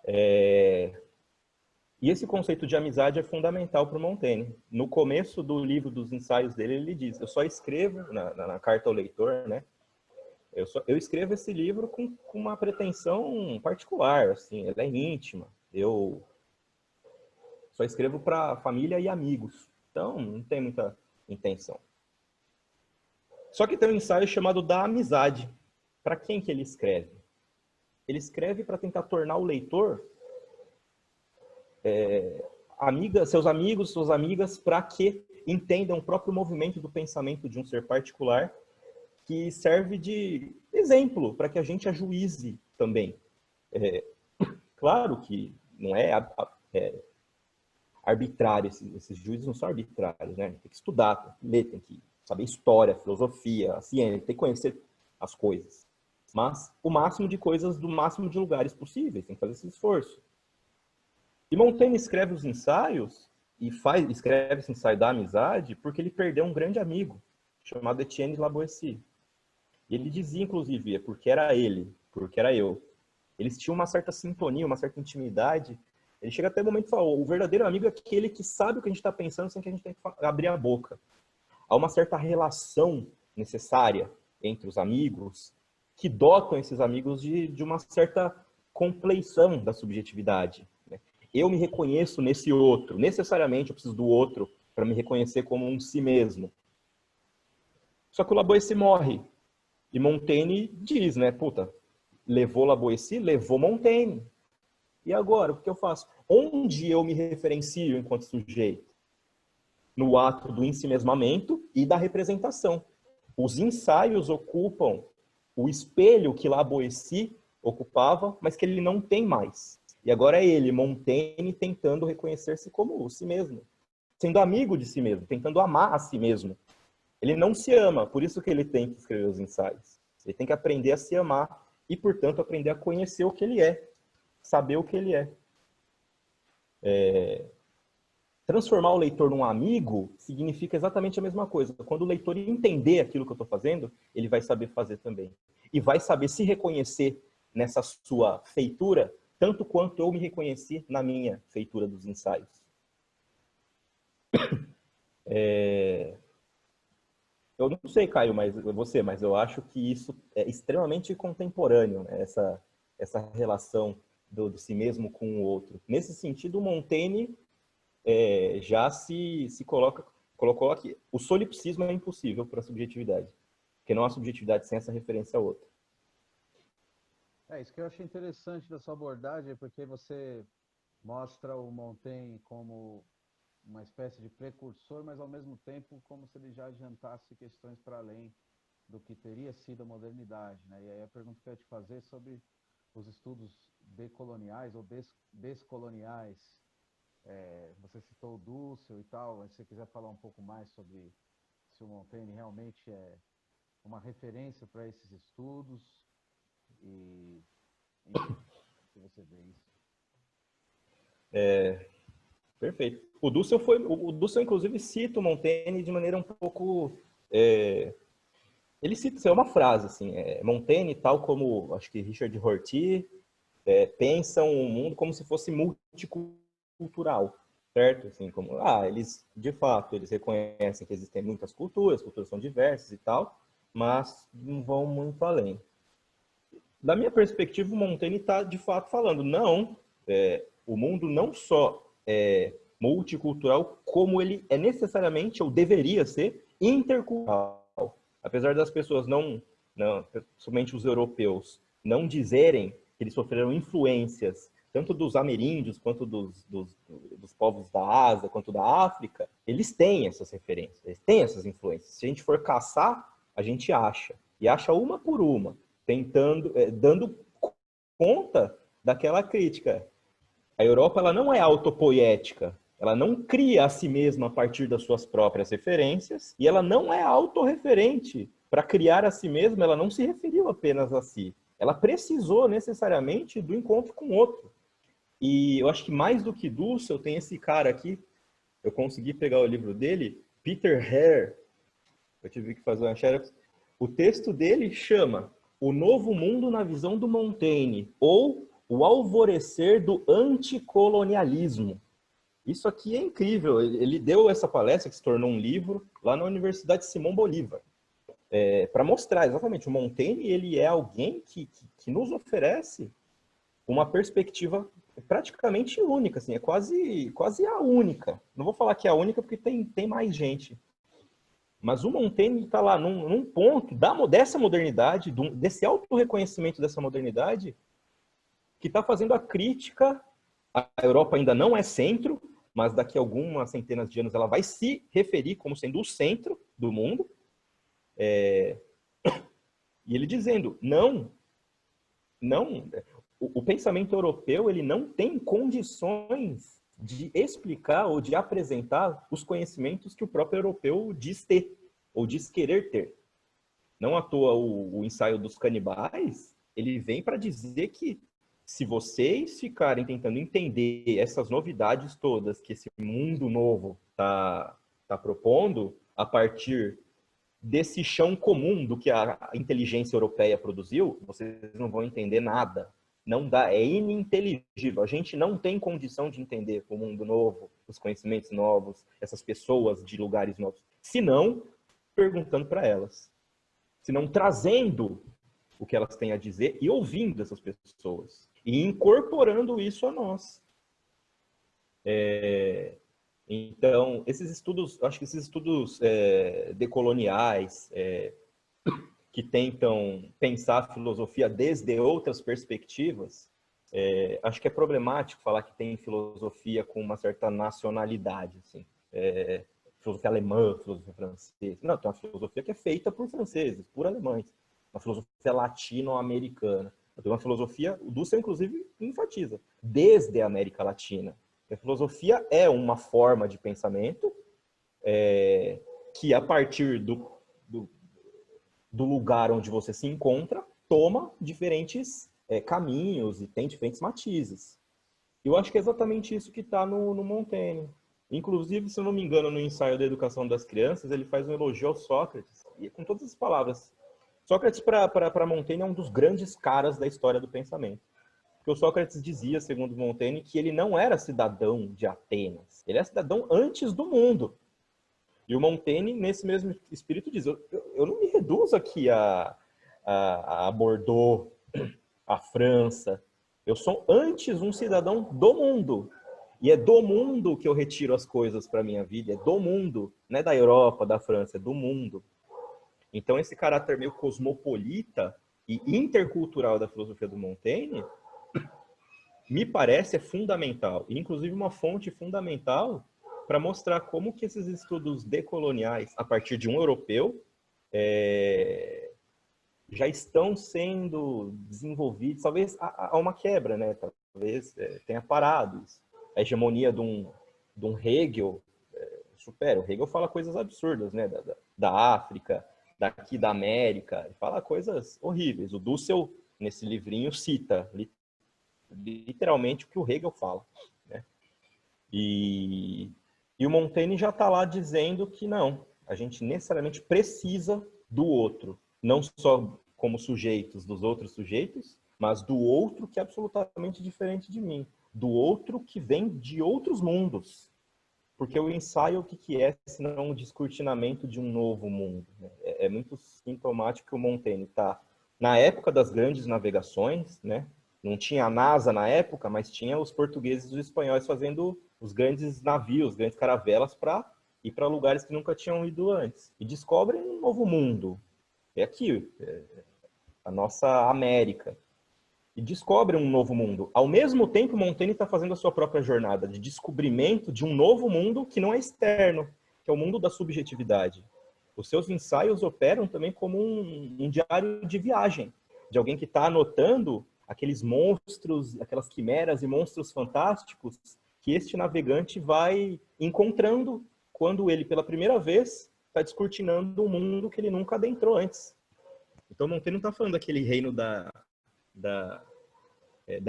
E esse conceito de amizade é fundamental para o Montaigne. No começo do livro dos ensaios dele, ele diz, eu só escrevo, na carta ao leitor, né? Eu escrevo esse livro com uma pretensão particular, assim, ela é íntima. Eu só escrevo para família e amigos. Então, não tem muita intenção. Só que tem um ensaio chamado Da Amizade. Para quem que ele escreve? Ele escreve para tentar tornar o leitor seus amigos, suas amigas, para que entendam o próprio movimento do pensamento de um ser particular, que serve de exemplo para que a gente ajuize também. Claro que não é arbitrário, esses juízes não são arbitrários, né? Tem que estudar, tem que ler, tem que saber história, filosofia, a ciência, tem que conhecer as coisas. Mas o máximo de coisas do máximo de lugares possíveis, tem que fazer esse esforço. E Montaigne escreve os ensaios, escreve esse ensaio da amizade, porque ele perdeu um grande amigo, chamado Etienne Laboissy. E ele dizia, inclusive, porque era ele, porque era eu. Eles tinham uma certa sintonia, uma certa intimidade. Ele chega até o momento e fala, o verdadeiro amigo é aquele que sabe o que a gente está pensando sem que a gente tenha que abrir a boca. Há uma certa relação necessária entre os amigos que dotam esses amigos de uma certa compleição da subjetividade. Eu me reconheço nesse outro. Necessariamente eu preciso do outro para me reconhecer como um si mesmo. Só que o Laboissy morre. E Montaigne diz, né? Puta, levou Laboissy, levou Montaigne. E agora, o que eu faço? Onde eu me referencio enquanto sujeito? No ato do ensimesmamento e da representação. Os ensaios ocupam o espelho que Laboissy ocupava, mas que ele não tem mais. E agora é ele, Montaigne, tentando reconhecer-se como si mesmo. Sendo amigo de si mesmo, tentando amar a si mesmo. Ele não se ama, por isso que ele tem que escrever os ensaios. Ele tem que aprender a se amar e, portanto, aprender a conhecer o que ele é. Saber o que ele é. transformar o leitor num amigo significa exatamente a mesma coisa. Quando o leitor entender aquilo que eu estou fazendo, ele vai saber fazer também. E vai saber se reconhecer nessa sua feitura, tanto quanto eu me reconheci na minha feitura dos ensaios. Eu não sei, Caio, mas eu acho que isso é extremamente contemporâneo, né? Essa relação de si mesmo com o outro. Nesse sentido, o Montaigne já se colocou aqui. O solipsismo é impossível para a subjetividade, porque não há subjetividade sem essa referência a outra. Isso que eu achei interessante da sua abordagem, porque você mostra o Montaigne como uma espécie de precursor, mas ao mesmo tempo como se ele já adiantasse questões para além do que teria sido a modernidade, né? E aí a pergunta que eu ia te fazer é sobre os estudos decoloniais ou descoloniais. Você citou o Dussel e tal, mas se você quiser falar um pouco mais sobre se o Montaigne realmente é uma referência para esses estudos e, enfim, se você vê isso. Perfeito. O Dussel, inclusive, cita o Montaigne de maneira um pouco... ele cita, isso é uma frase, assim, Montaigne, tal como, acho que Richard Rorty, pensam o mundo como se fosse multicultural, certo? Assim, como, eles, de fato, eles reconhecem que existem muitas culturas são diversas e tal, mas não vão muito além. Da minha perspectiva, o Montaigne está, de fato, falando, não, o mundo não só é multicultural, como ele é necessariamente, ou deveria ser, intercultural. Apesar das pessoas não somente os europeus, não dizerem que eles sofreram influências, tanto dos ameríndios, quanto dos povos da Ásia, quanto da África, eles têm essas referências, eles têm essas influências. Se a gente for caçar, a gente acha. E acha uma por uma, tentando, dando conta daquela crítica. A Europa, ela não é autopoética, ela não cria a si mesma a partir das suas próprias referências, e ela não é autorreferente. Para criar a si mesma, ela não se referiu apenas a si. Ela precisou necessariamente do encontro com outro. E eu acho que mais do que Dussel, tem esse cara aqui, eu consegui pegar o livro dele, Peter Hare, eu tive que fazer uma xerox. O texto dele chama O Novo Mundo na Visão do Montaigne, ou O Alvorecer do Anticolonialismo. Isso aqui é incrível. Ele deu essa palestra, que se tornou um livro, lá na Universidade Simão Bolívar, para mostrar exatamente, o Montaigne, ele é alguém que nos oferece uma perspectiva praticamente única, assim, é quase a única. Não vou falar que é a única, porque tem mais gente. Mas o Montaigne está lá num ponto dessa modernidade, desse auto-reconhecimento dessa modernidade, que está fazendo a crítica. A Europa ainda não é centro, mas daqui a algumas centenas de anos ela vai se referir como sendo o centro do mundo. E ele dizendo, não, o pensamento europeu ele não tem condições de explicar ou de apresentar os conhecimentos que o próprio europeu diz ter, ou diz querer ter. Não à toa o ensaio dos canibais, ele vem para dizer que se vocês ficarem tentando entender essas novidades todas que esse mundo novo tá propondo, a partir desse chão comum do que a inteligência europeia produziu, vocês não vão entender nada. Não dá, é ininteligível. A gente não tem condição de entender o mundo novo, os conhecimentos novos, essas pessoas de lugares novos, senão perguntando para elas, senão trazendo o que elas têm a dizer e ouvindo essas pessoas e incorporando isso a nós. Então, esses estudos, acho que esses estudos decoloniais, que tentam pensar a filosofia desde outras perspectivas, acho que é problemático falar que tem filosofia com uma certa nacionalidade, assim. Filosofia alemã, filosofia francesa. Não, tem uma filosofia que é feita por franceses, por alemães. Uma filosofia latino-americana. Tem uma filosofia, o Dussel, inclusive, enfatiza, desde a América Latina. A filosofia é uma forma de pensamento que, a partir do lugar onde você se encontra, toma diferentes caminhos e tem diferentes matizes. Eu acho que é exatamente isso que está no Montaigne. Inclusive, se eu não me engano, no ensaio da educação das crianças, ele faz um elogio ao Sócrates, e com todas as palavras. Sócrates, para Montaigne, é um dos grandes caras da história do pensamento. Porque o Sócrates dizia, segundo Montaigne, que ele não era cidadão de Atenas. Ele é cidadão antes do mundo. E o Montaigne, nesse mesmo espírito, diz, eu não me reduzo aqui a Bordeaux, a França. Eu sou antes um cidadão do mundo. E é do mundo que eu retiro as coisas para a minha vida. É do mundo. Não é da Europa, da França, é do mundo. Então, esse caráter meio cosmopolita e intercultural da filosofia do Montaigne, me parece, é fundamental. E, inclusive, uma fonte fundamental para mostrar como que esses estudos decoloniais, a partir de um europeu, já estão sendo desenvolvidos. Talvez há uma quebra, né? Talvez tenha parado isso. A hegemonia de um Hegel supera. O Hegel fala coisas absurdas, né? Da África, daqui da América. Ele fala coisas horríveis. O Dussel, nesse livrinho, cita literalmente o que o Hegel fala, né? E o Montaigne já está lá dizendo que não, a gente necessariamente precisa do outro, não só como sujeitos dos outros sujeitos, mas do outro que é absolutamente diferente de mim, do outro que vem de outros mundos. Porque o ensaio, o que é, senão um descortinamento de um novo mundo? Né? É muito sintomático que o Montaigne está na época das grandes navegações, né? Não tinha a NASA na época, mas tinha os portugueses e os espanhóis fazendo os grandes navios, grandes caravelas para ir para lugares que nunca tinham ido antes. E descobrem um novo mundo. É aqui, a nossa América. E descobrem um novo mundo. Ao mesmo tempo, Montaigne está fazendo a sua própria jornada de descobrimento de um novo mundo que não é externo, que é o mundo da subjetividade. Os seus ensaios operam também como um diário de viagem, de alguém que está anotando aqueles monstros, aquelas quimeras e monstros fantásticos que este navegante vai encontrando quando ele, pela primeira vez, está descortinando um mundo que ele nunca adentrou antes. Então, Montaigne não está falando daquele reino da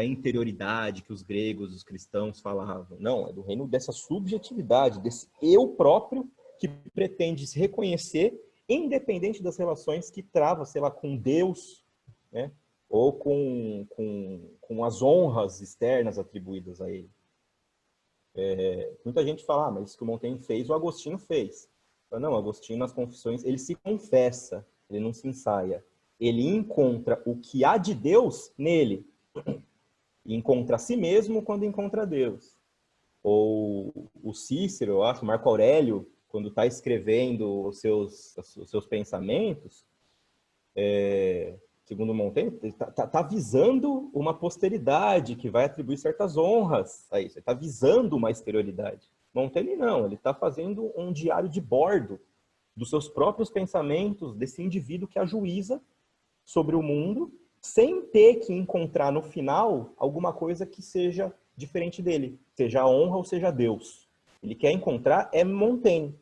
interioridade que os gregos, os cristãos falavam. Não, é do reino dessa subjetividade, desse eu próprio que pretende se reconhecer independente das relações que trava, sei lá, com Deus, né? Ou com as honras externas atribuídas a ele. Muita gente fala, mas isso que o Montaigne fez, o Agostinho fez. Não, o Agostinho nas Confissões, ele se confessa, ele não se ensaia. Ele encontra o que há de Deus nele. E encontra a si mesmo quando encontra Deus. Ou o Cícero, eu acho, Marco Aurélio, quando está escrevendo os seus pensamentos, segundo Montaigne, está visando uma posteridade que vai atribuir certas honras a isso. Ele está visando uma exterioridade. Montaigne não, ele está fazendo um diário de bordo dos seus próprios pensamentos, desse indivíduo que ajuiza sobre o mundo, sem ter que encontrar no final alguma coisa que seja diferente dele, seja a honra ou seja Deus. Ele quer encontrar Montaigne.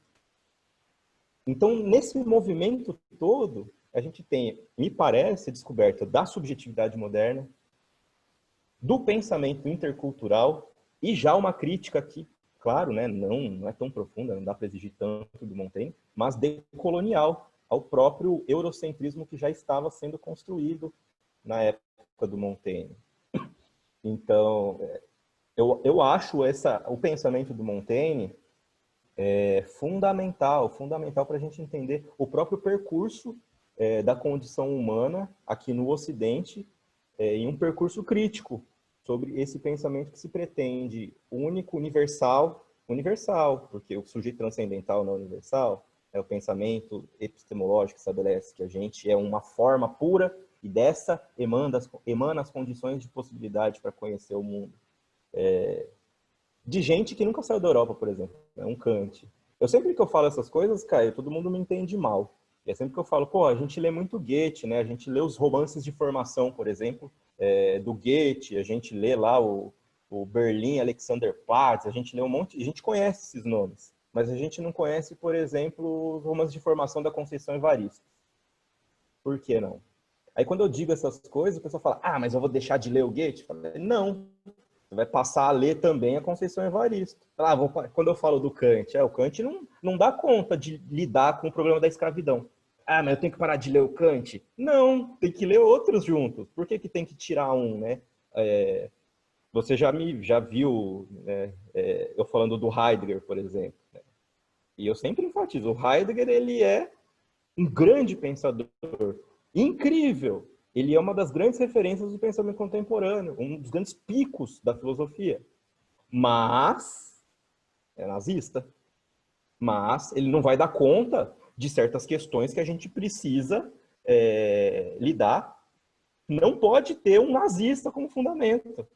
Então, nesse movimento todo, a gente tem, me parece, a descoberta da subjetividade moderna, do pensamento intercultural e já uma crítica que, claro, né, não é tão profunda, não dá para exigir tanto do Montaigne, mas decolonial ao próprio eurocentrismo que já estava sendo construído na época do Montaigne. Então, eu acho o pensamento do Montaigne fundamental para a gente entender o próprio percurso da condição humana aqui no Ocidente, em um percurso crítico sobre esse pensamento que se pretende único, universal, porque o sujeito transcendental não é universal, é o pensamento epistemológico que estabelece que a gente é uma forma pura e dessa emana as condições de possibilidade para conhecer o mundo. De gente que nunca saiu da Europa, por exemplo, é um Kant. Sempre que eu falo essas coisas, cara, todo mundo me entende mal. E é sempre que eu falo, pô, a gente lê muito Goethe, né? A gente lê os romances de formação, por exemplo, do Goethe, a gente lê lá o Berlim Alexanderplatz, a gente lê um monte, a gente conhece esses nomes, mas a gente não conhece, por exemplo, os romances de formação da Conceição Evaristo. Por que não? Aí quando eu digo essas coisas, o pessoal fala, mas eu vou deixar de ler o Goethe? Eu falo, não, Você vai passar a ler também a Conceição Evaristo. Quando eu falo do Kant, o Kant não dá conta de lidar com o problema da escravidão. Mas eu tenho que parar de ler o Kant? Não, tem que ler outros juntos. Por que tem que tirar um, né? Você já viu, né, eu falando do Heidegger, por exemplo. Né? E eu sempre enfatizo, o Heidegger, ele é um grande pensador, incrível. Ele é uma das grandes referências do pensamento contemporâneo, um dos grandes picos da filosofia. Mas é nazista. Mas ele não vai dar conta de certas questões que a gente precisa lidar. Não pode ter um nazista como fundamento.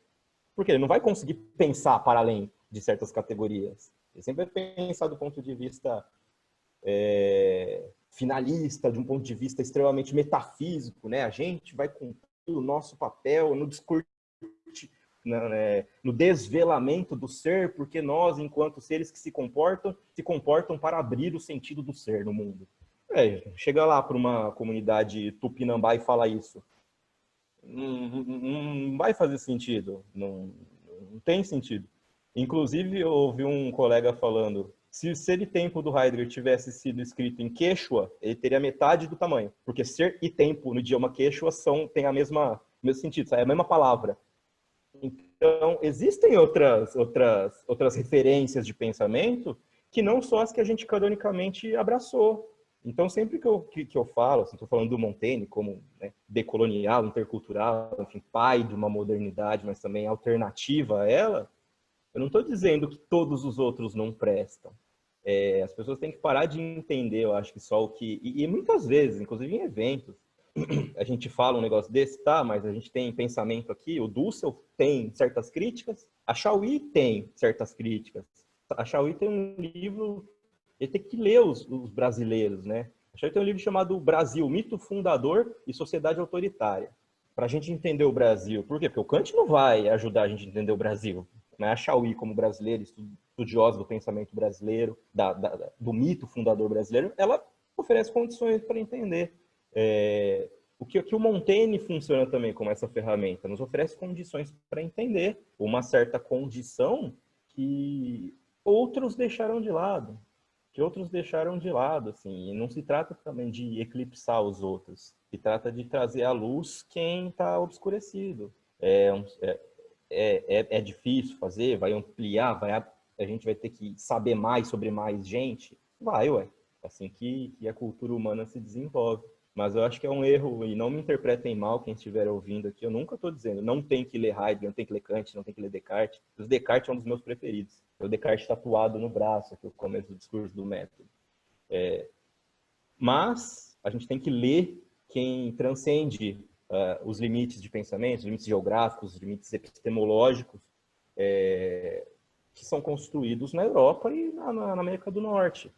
Porque ele não vai conseguir pensar para além de certas categorias. Ele sempre vai pensar do ponto de vista finalista, de um ponto de vista extremamente metafísico, né? A gente vai cumprir o nosso papel no discurso, no desvelamento do ser, porque nós, enquanto seres que se comportam para abrir o sentido do ser no mundo. Chega lá para uma comunidade tupinambá e fala isso. Não vai fazer sentido, não tem sentido. Inclusive, eu ouvi um colega falando, se o ser e tempo do Heidegger tivesse sido escrito em Quechua, ele teria metade do tamanho, porque ser e tempo no idioma Quechua tem o mesmo sentido, é a mesma palavra. Então, existem outras referências de pensamento que não só as que a gente canonicamente abraçou. Então, sempre que eu falo, estou falando do Montaigne como, né, decolonial, intercultural, enfim, pai de uma modernidade, mas também alternativa a ela, eu não estou dizendo que todos os outros não prestam. As pessoas têm que parar de entender, eu acho que só o que... E muitas vezes, inclusive em eventos, a gente fala um negócio desse, tá, mas a gente tem pensamento aqui, o Dussel tem certas críticas, a Chauí tem certas críticas. A Chauí tem um livro... Ele tem que ler os brasileiros, né? A Chauí tem um livro chamado Brasil, Mito Fundador e Sociedade Autoritária. Para a gente entender o Brasil. Por quê? Porque o Kant não vai ajudar a gente a entender o Brasil. Né? A Chauí, como brasileira, estudiosa do pensamento brasileiro, do mito fundador brasileiro, ela oferece condições para entender. O que o Montaigne funciona também como essa ferramenta, nos oferece condições para entender uma certa condição que outros deixaram de lado. Assim, e não se trata também de eclipsar os outros, se trata de trazer à luz quem está obscurecido. É difícil fazer, vai ampliar, a gente vai ter que saber mais sobre mais gente? Vai, ué. Assim que a cultura humana se desenvolve. Mas eu acho que é um erro, e não me interpretem mal quem estiver ouvindo aqui, eu nunca estou dizendo, não tem que ler Heidegger, não tem que ler Kant, não tem que ler Descartes. O Descartes é um dos meus preferidos. O Descartes tatuado no braço, aqui no começo do discurso do método. Mas a gente tem que ler quem transcende os limites de pensamento, os limites geográficos, os limites epistemológicos, que são construídos na Europa e na América do Norte.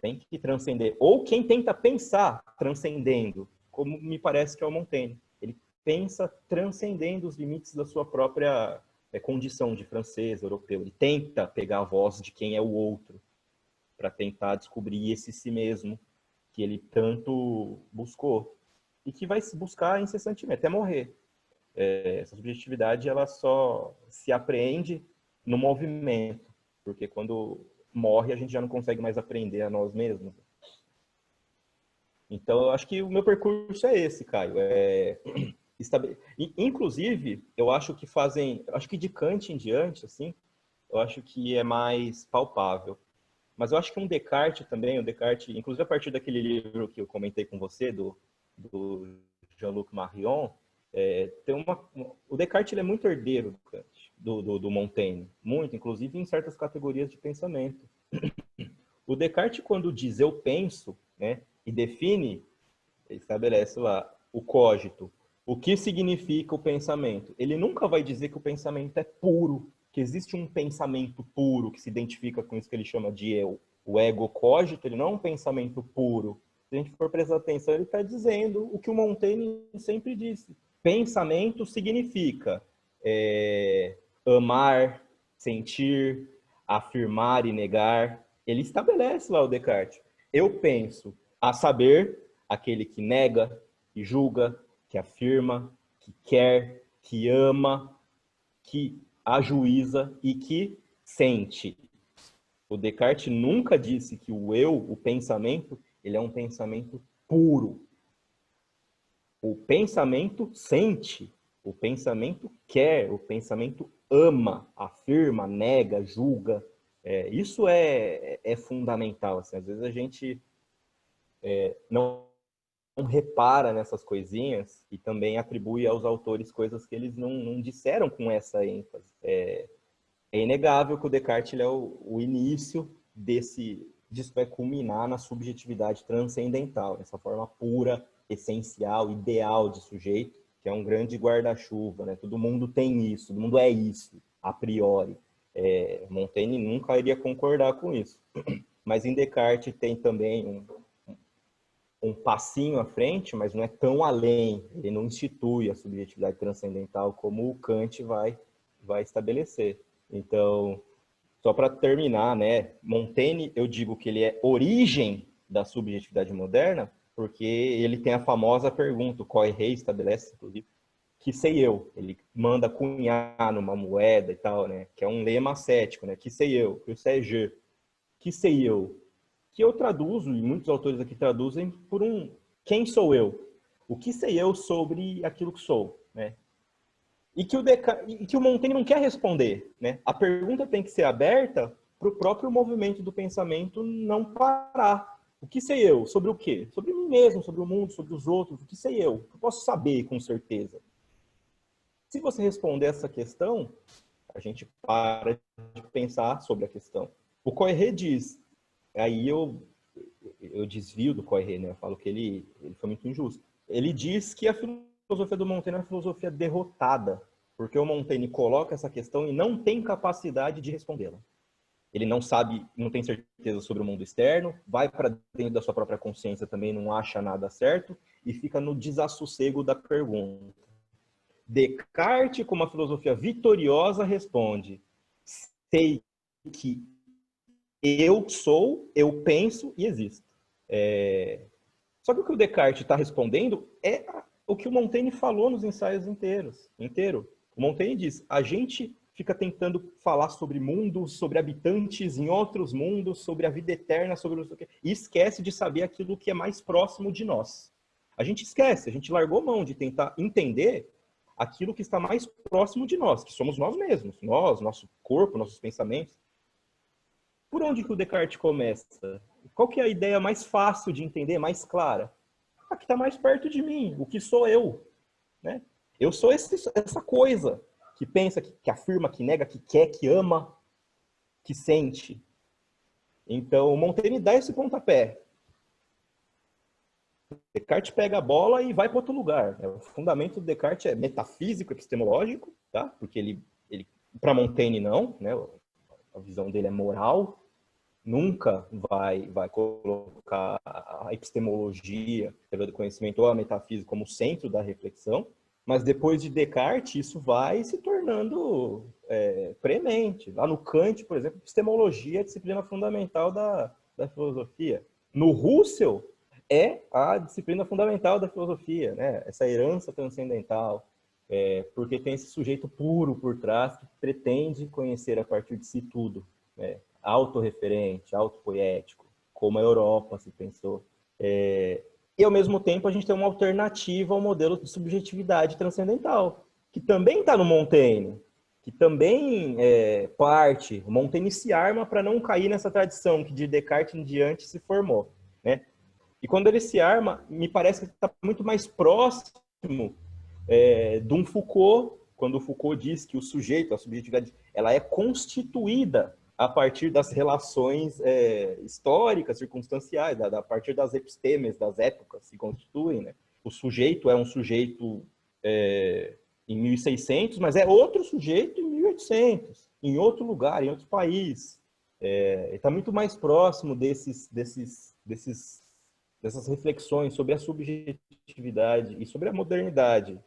Tem que transcender. Ou quem tenta pensar transcendendo, como me parece que é o Montaigne. Ele pensa transcendendo os limites da sua própria condição de francês, europeu. Ele tenta pegar a voz de quem é o outro, para tentar descobrir esse si mesmo que ele tanto buscou. E que vai se buscar incessantemente, até morrer. Essa subjetividade, ela só se apreende no movimento. Porque quando morre, a gente já não consegue mais aprender a nós mesmos. Então, eu acho que o meu percurso é esse, Caio. Inclusive, eu acho que de Kant em diante, assim, eu acho que é mais palpável. Mas eu acho que o Descartes, inclusive a partir daquele livro que eu comentei com você, do Jean-Luc Marion, o Descartes ele é muito herdeiro do Kant, do Montaigne, muito, inclusive em certas categorias de pensamento. O Descartes, quando diz eu penso, né, e define, ele estabelece lá o cogito, o que significa o pensamento. Ele nunca vai dizer que o pensamento é puro, que existe um pensamento puro que se identifica com isso que ele chama de eu. O ego cogito, ele não é um pensamento puro. Se a gente for prestar atenção, ele está dizendo o que o Montaigne sempre disse. Pensamento significa amar, sentir, afirmar e negar. Ele estabelece lá o Descartes. Eu penso, a saber, aquele que nega, que julga, que afirma, que quer, que ama, que ajuíza e que sente. O Descartes nunca disse que o eu, o pensamento, ele é um pensamento puro. O pensamento sente, o pensamento quer, o pensamento ama, afirma, nega, julga. Isso é fundamental. Assim. Às vezes a gente não repara nessas coisinhas e também atribui aos autores coisas que eles não disseram com essa ênfase. É inegável que o Descartes ele é o início disso vai culminar na subjetividade transcendental, essa forma pura, essencial, ideal de sujeito, que é um grande guarda-chuva, né? Todo mundo tem isso, todo mundo é isso, a priori. Montaigne nunca iria concordar com isso. Mas em Descartes tem também um passinho à frente, mas não é tão além. Ele não institui a subjetividade transcendental como o Kant vai estabelecer. Então, só para terminar, né, Montaigne, eu digo que ele é origem da subjetividade moderna, porque ele tem a famosa pergunta, o Coiré estabelece, inclusive, que sei eu. Ele manda cunhar numa moeda e tal, né, que é um lema ascético, né, que sei eu, que sei je, que sei eu, que eu traduzo, e muitos autores aqui traduzem por quem sou eu? O que sei eu sobre aquilo que sou, né? E que o Montaigne não quer responder, né? A pergunta tem que ser aberta para o próprio movimento do pensamento não parar. O que sei eu? Sobre o quê? Sobre mim mesmo, sobre o mundo, sobre os outros. O que sei eu? O que eu posso saber com certeza? Se você responder essa questão, a gente para de pensar sobre a questão. O Coiré diz, aí eu desvio do Coiré, né? Eu falo que ele foi muito injusto. Ele diz que a filosofia do Montaigne é uma filosofia derrotada, porque o Montaigne coloca essa questão e não tem capacidade de respondê-la. Ele não sabe, não tem certeza sobre o mundo externo, vai para dentro da sua própria consciência também, não acha nada certo e fica no desassossego da pergunta. Descartes, com uma filosofia vitoriosa, responde: sei que eu sou, eu penso e existo. Só que o Descartes está respondendo é o que o Montaigne falou nos ensaios inteiro. O Montaigne diz, a gente fica tentando falar sobre mundos, sobre habitantes em outros mundos, sobre a vida eterna, sobre o que, e esquece de saber aquilo que é mais próximo de nós. A gente esquece, a gente largou mão de tentar entender aquilo que está mais próximo de nós, que somos nós mesmos, nós, nosso corpo, nossos pensamentos. Por onde que o Descartes começa? Qual que é a ideia mais fácil de entender, mais clara? A que está mais perto de mim, o que sou eu. Né? Eu sou essa coisa que pensa, que afirma, que nega, que quer, que ama, que sente. Então, Montaigne dá esse pontapé. Descartes pega a bola e vai para outro lugar. O fundamento do Descartes é metafísico, epistemológico, tá? Porque ele para Montaigne não, né? A visão dele é moral, nunca vai colocar a epistemologia, a teoria do conhecimento ou a metafísica como centro da reflexão, mas depois de Descartes isso vai se tornando premente. Lá no Kant, por exemplo, epistemologia é a disciplina fundamental da filosofia. No Husserl é a disciplina fundamental da filosofia, né? Essa herança transcendental, porque tem esse sujeito puro por trás que pretende conhecer a partir de si tudo, né? Autorreferente, autopoético, como a Europa se pensou. E, ao mesmo tempo, a gente tem uma alternativa ao modelo de subjetividade transcendental, que também está no Montaigne, que também parte. O Montaigne se arma para não cair nessa tradição que de Descartes em diante se formou. Né? E quando ele se arma, me parece que está muito mais próximo de um Foucault, quando o Foucault diz que o sujeito, a subjetividade, ela é constituída a partir das relações históricas, circunstanciais, a partir das epistemes, das épocas se constituem. Né? O sujeito é um sujeito em 1600, mas é outro sujeito em 1800, em outro lugar, em outro país. Está muito mais próximo dessas reflexões sobre a subjetividade e sobre a modernidade,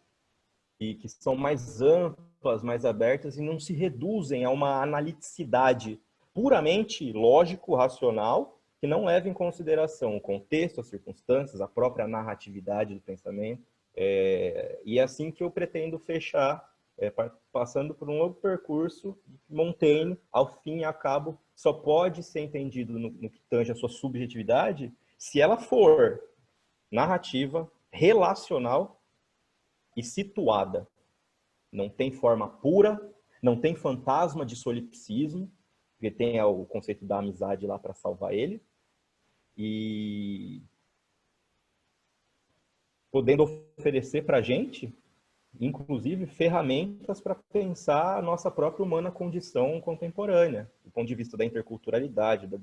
e que são mais amplas, mais abertas e não se reduzem a uma analiticidade puramente lógico-racional que não leva em consideração o contexto, as circunstâncias, a própria narratividade do pensamento. E é assim que eu pretendo fechar passando por um longo percurso. Montaigne, ao fim e ao cabo, só pode ser entendido no que tange a sua subjetividade se ela for narrativa, relacional e situada. Não tem forma pura, não tem fantasma de solipsismo, porque tem o conceito da amizade lá para salvar ele, e podendo oferecer para a gente, inclusive, ferramentas para pensar a nossa própria humana condição contemporânea, do ponto de vista da interculturalidade, da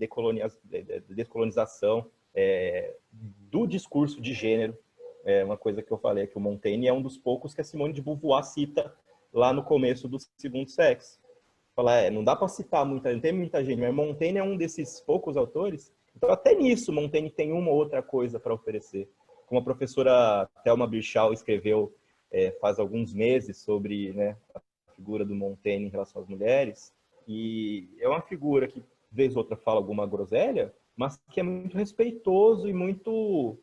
descolonização, do discurso de gênero. É uma coisa que eu falei, que o Montaigne é um dos poucos que a Simone de Beauvoir cita lá no começo do Segundo Sexo. Fala, não dá para citar muita, não tem muita gente, mas Montaigne é um desses poucos autores. Então, até nisso, Montaigne tem uma ou outra coisa para oferecer. Como a professora Thelma Birchall escreveu faz alguns meses sobre, né, a figura do Montaigne em relação às mulheres, e é uma figura que, vez ou outra, fala alguma groselha, mas que é muito respeitoso e muito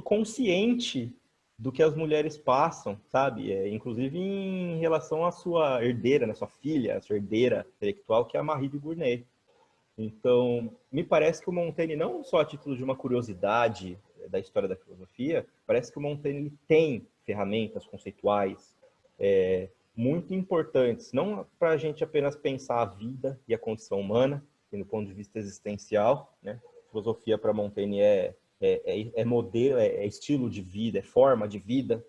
consciente do que as mulheres passam, sabe? Inclusive em relação à sua herdeira, né, sua filha, a sua herdeira intelectual, que é a Marie de Gournay. Então, me parece que o Montaigne, não só a título de uma curiosidade da história da filosofia, parece que o Montaigne tem ferramentas conceituais muito importantes, não para a gente apenas pensar a vida e a condição humana, e no ponto de vista existencial, né? A filosofia para Montaigne é modelo, é estilo de vida, é forma de vida,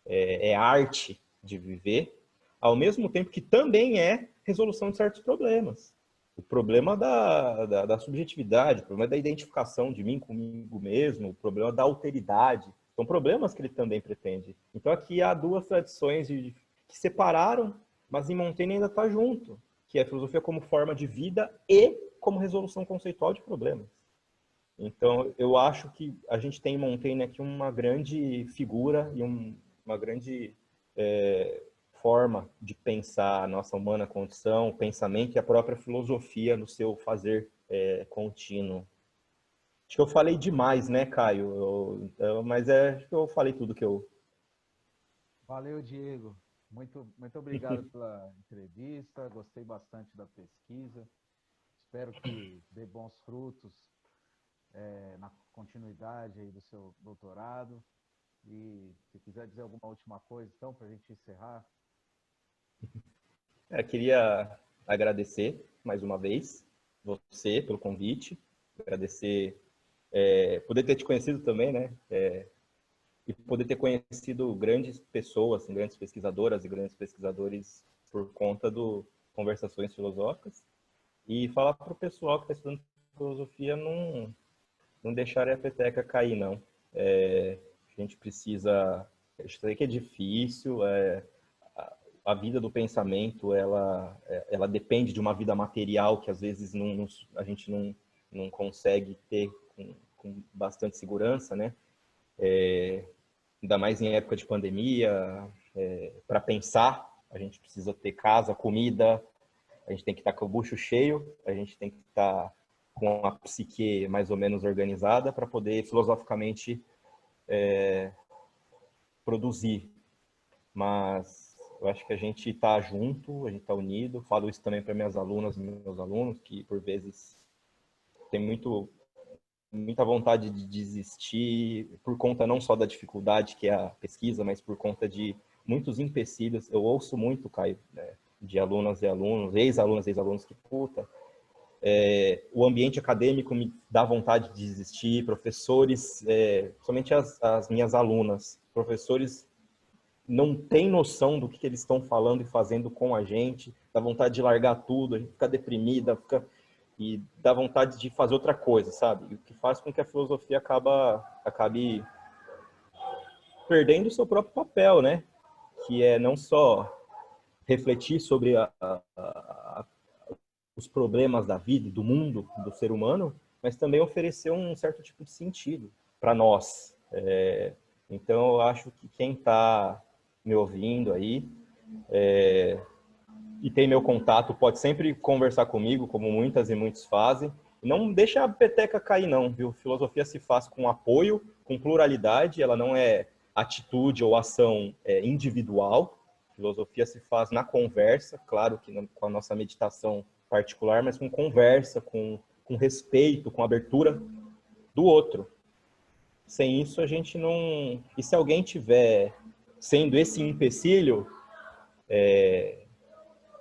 é arte de viver, ao mesmo tempo que também é resolução de certos problemas. O problema da subjetividade, o problema da identificação de mim comigo mesmo, o problema da alteridade, são problemas que ele também pretende. Então aqui há duas tradições que separaram, mas em Montaigne ainda está junto, que é a filosofia como forma de vida e como resolução conceitual de problemas. Então eu acho que a gente tem em Montaigne aqui uma grande figura e uma grande forma de pensar a nossa humana condição, o pensamento e a própria filosofia no seu fazer contínuo. Acho que eu falei demais, né, Caio? Mas acho que eu falei tudo que eu... Valeu, Diego. Muito obrigado pela entrevista. Gostei bastante da pesquisa. Espero que dê bons frutos na continuidade aí do seu doutorado. E se quiser dizer alguma última coisa, então, para a gente encerrar. Queria agradecer mais uma vez você pelo convite, agradecer poder ter te conhecido também, né? E poder ter conhecido grandes pessoas, assim, grandes pesquisadoras e grandes pesquisadores por conta do Conversações Filosóficas. E falar para o pessoal que está estudando filosofia não deixar a peteca cair, não. A gente precisa... Eu sei que é difícil, a vida do pensamento, ela depende de uma vida material que às vezes a gente não consegue ter com bastante segurança, né? Ainda mais em época de pandemia, para pensar, a gente precisa ter casa, comida, a gente tem que estar com o bucho cheio, a gente tem que estar com a psique mais ou menos organizada para poder filosoficamente produzir. Mas eu acho que a gente está junto, a gente está unido. Falo isso também para minhas alunas e meus alunos, que por vezes tem muita vontade de desistir, por conta não só da dificuldade que é a pesquisa, mas por conta de muitos empecilhos. Eu ouço muito, Caio, de alunas e alunos, ex-alunas e ex-alunos que, o ambiente acadêmico me dá vontade de desistir, professores, somente as minhas alunas, professores não têm noção do que eles estão falando e fazendo com a gente, dá vontade de largar tudo, a gente fica deprimida, e dá vontade de fazer outra coisa, sabe? O que faz com que a filosofia acabe perdendo o seu próprio papel, né? Que é não só refletir sobre os problemas da vida, do mundo, do ser humano, mas também oferecer um certo tipo de sentido para nós. Então, eu acho que quem está me ouvindo aí e tem meu contato pode sempre conversar comigo, como muitas e muitos fazem. Não deixa a peteca cair, não, viu? Filosofia se faz com apoio, com pluralidade, ela não é atitude ou ação individual. Filosofia se faz na conversa, claro que com a nossa meditação particular, mas com conversa, com respeito, com abertura do outro. Sem isso a gente não... E se alguém tiver sendo esse empecilho,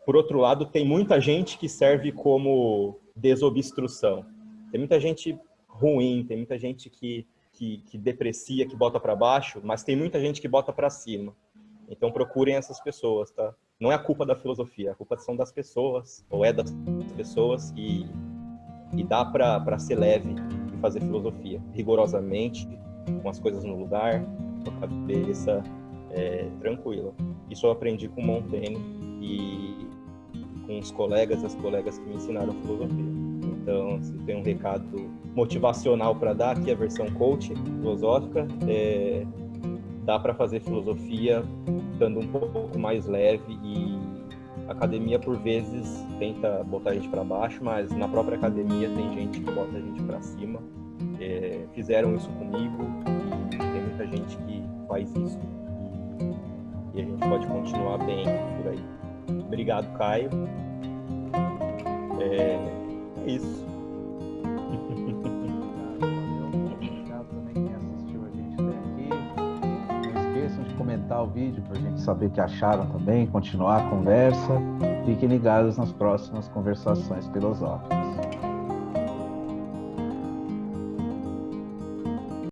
por outro lado, tem muita gente que serve como desobstrução. Tem muita gente ruim, tem muita gente que deprecia, que bota para baixo, mas tem muita gente que bota para cima. Então procurem essas pessoas, tá? Não é a culpa da filosofia, a culpa são das pessoas, ou é das pessoas, e dá para ser leve e fazer filosofia rigorosamente, com as coisas no lugar, com a cabeça tranquila. Isso eu aprendi com Montaigne e com os colegas, as colegas que me ensinaram filosofia. Então, se tem um recado motivacional para dar, aqui a versão coach filosófica, dá para fazer filosofia estando um pouco mais leve, e a academia, por vezes, tenta botar a gente para baixo, mas na própria academia tem gente que bota a gente para cima. Fizeram isso comigo, e tem muita gente que faz isso. E a gente pode continuar bem por aí. Obrigado, Caio. É isso. Obrigado também quem assistiu a gente até aqui. Não esqueçam de comentar o vídeo para a gente saber o que acharam também, continuar a conversa. Fiquem ligados nas próximas conversações filosóficas.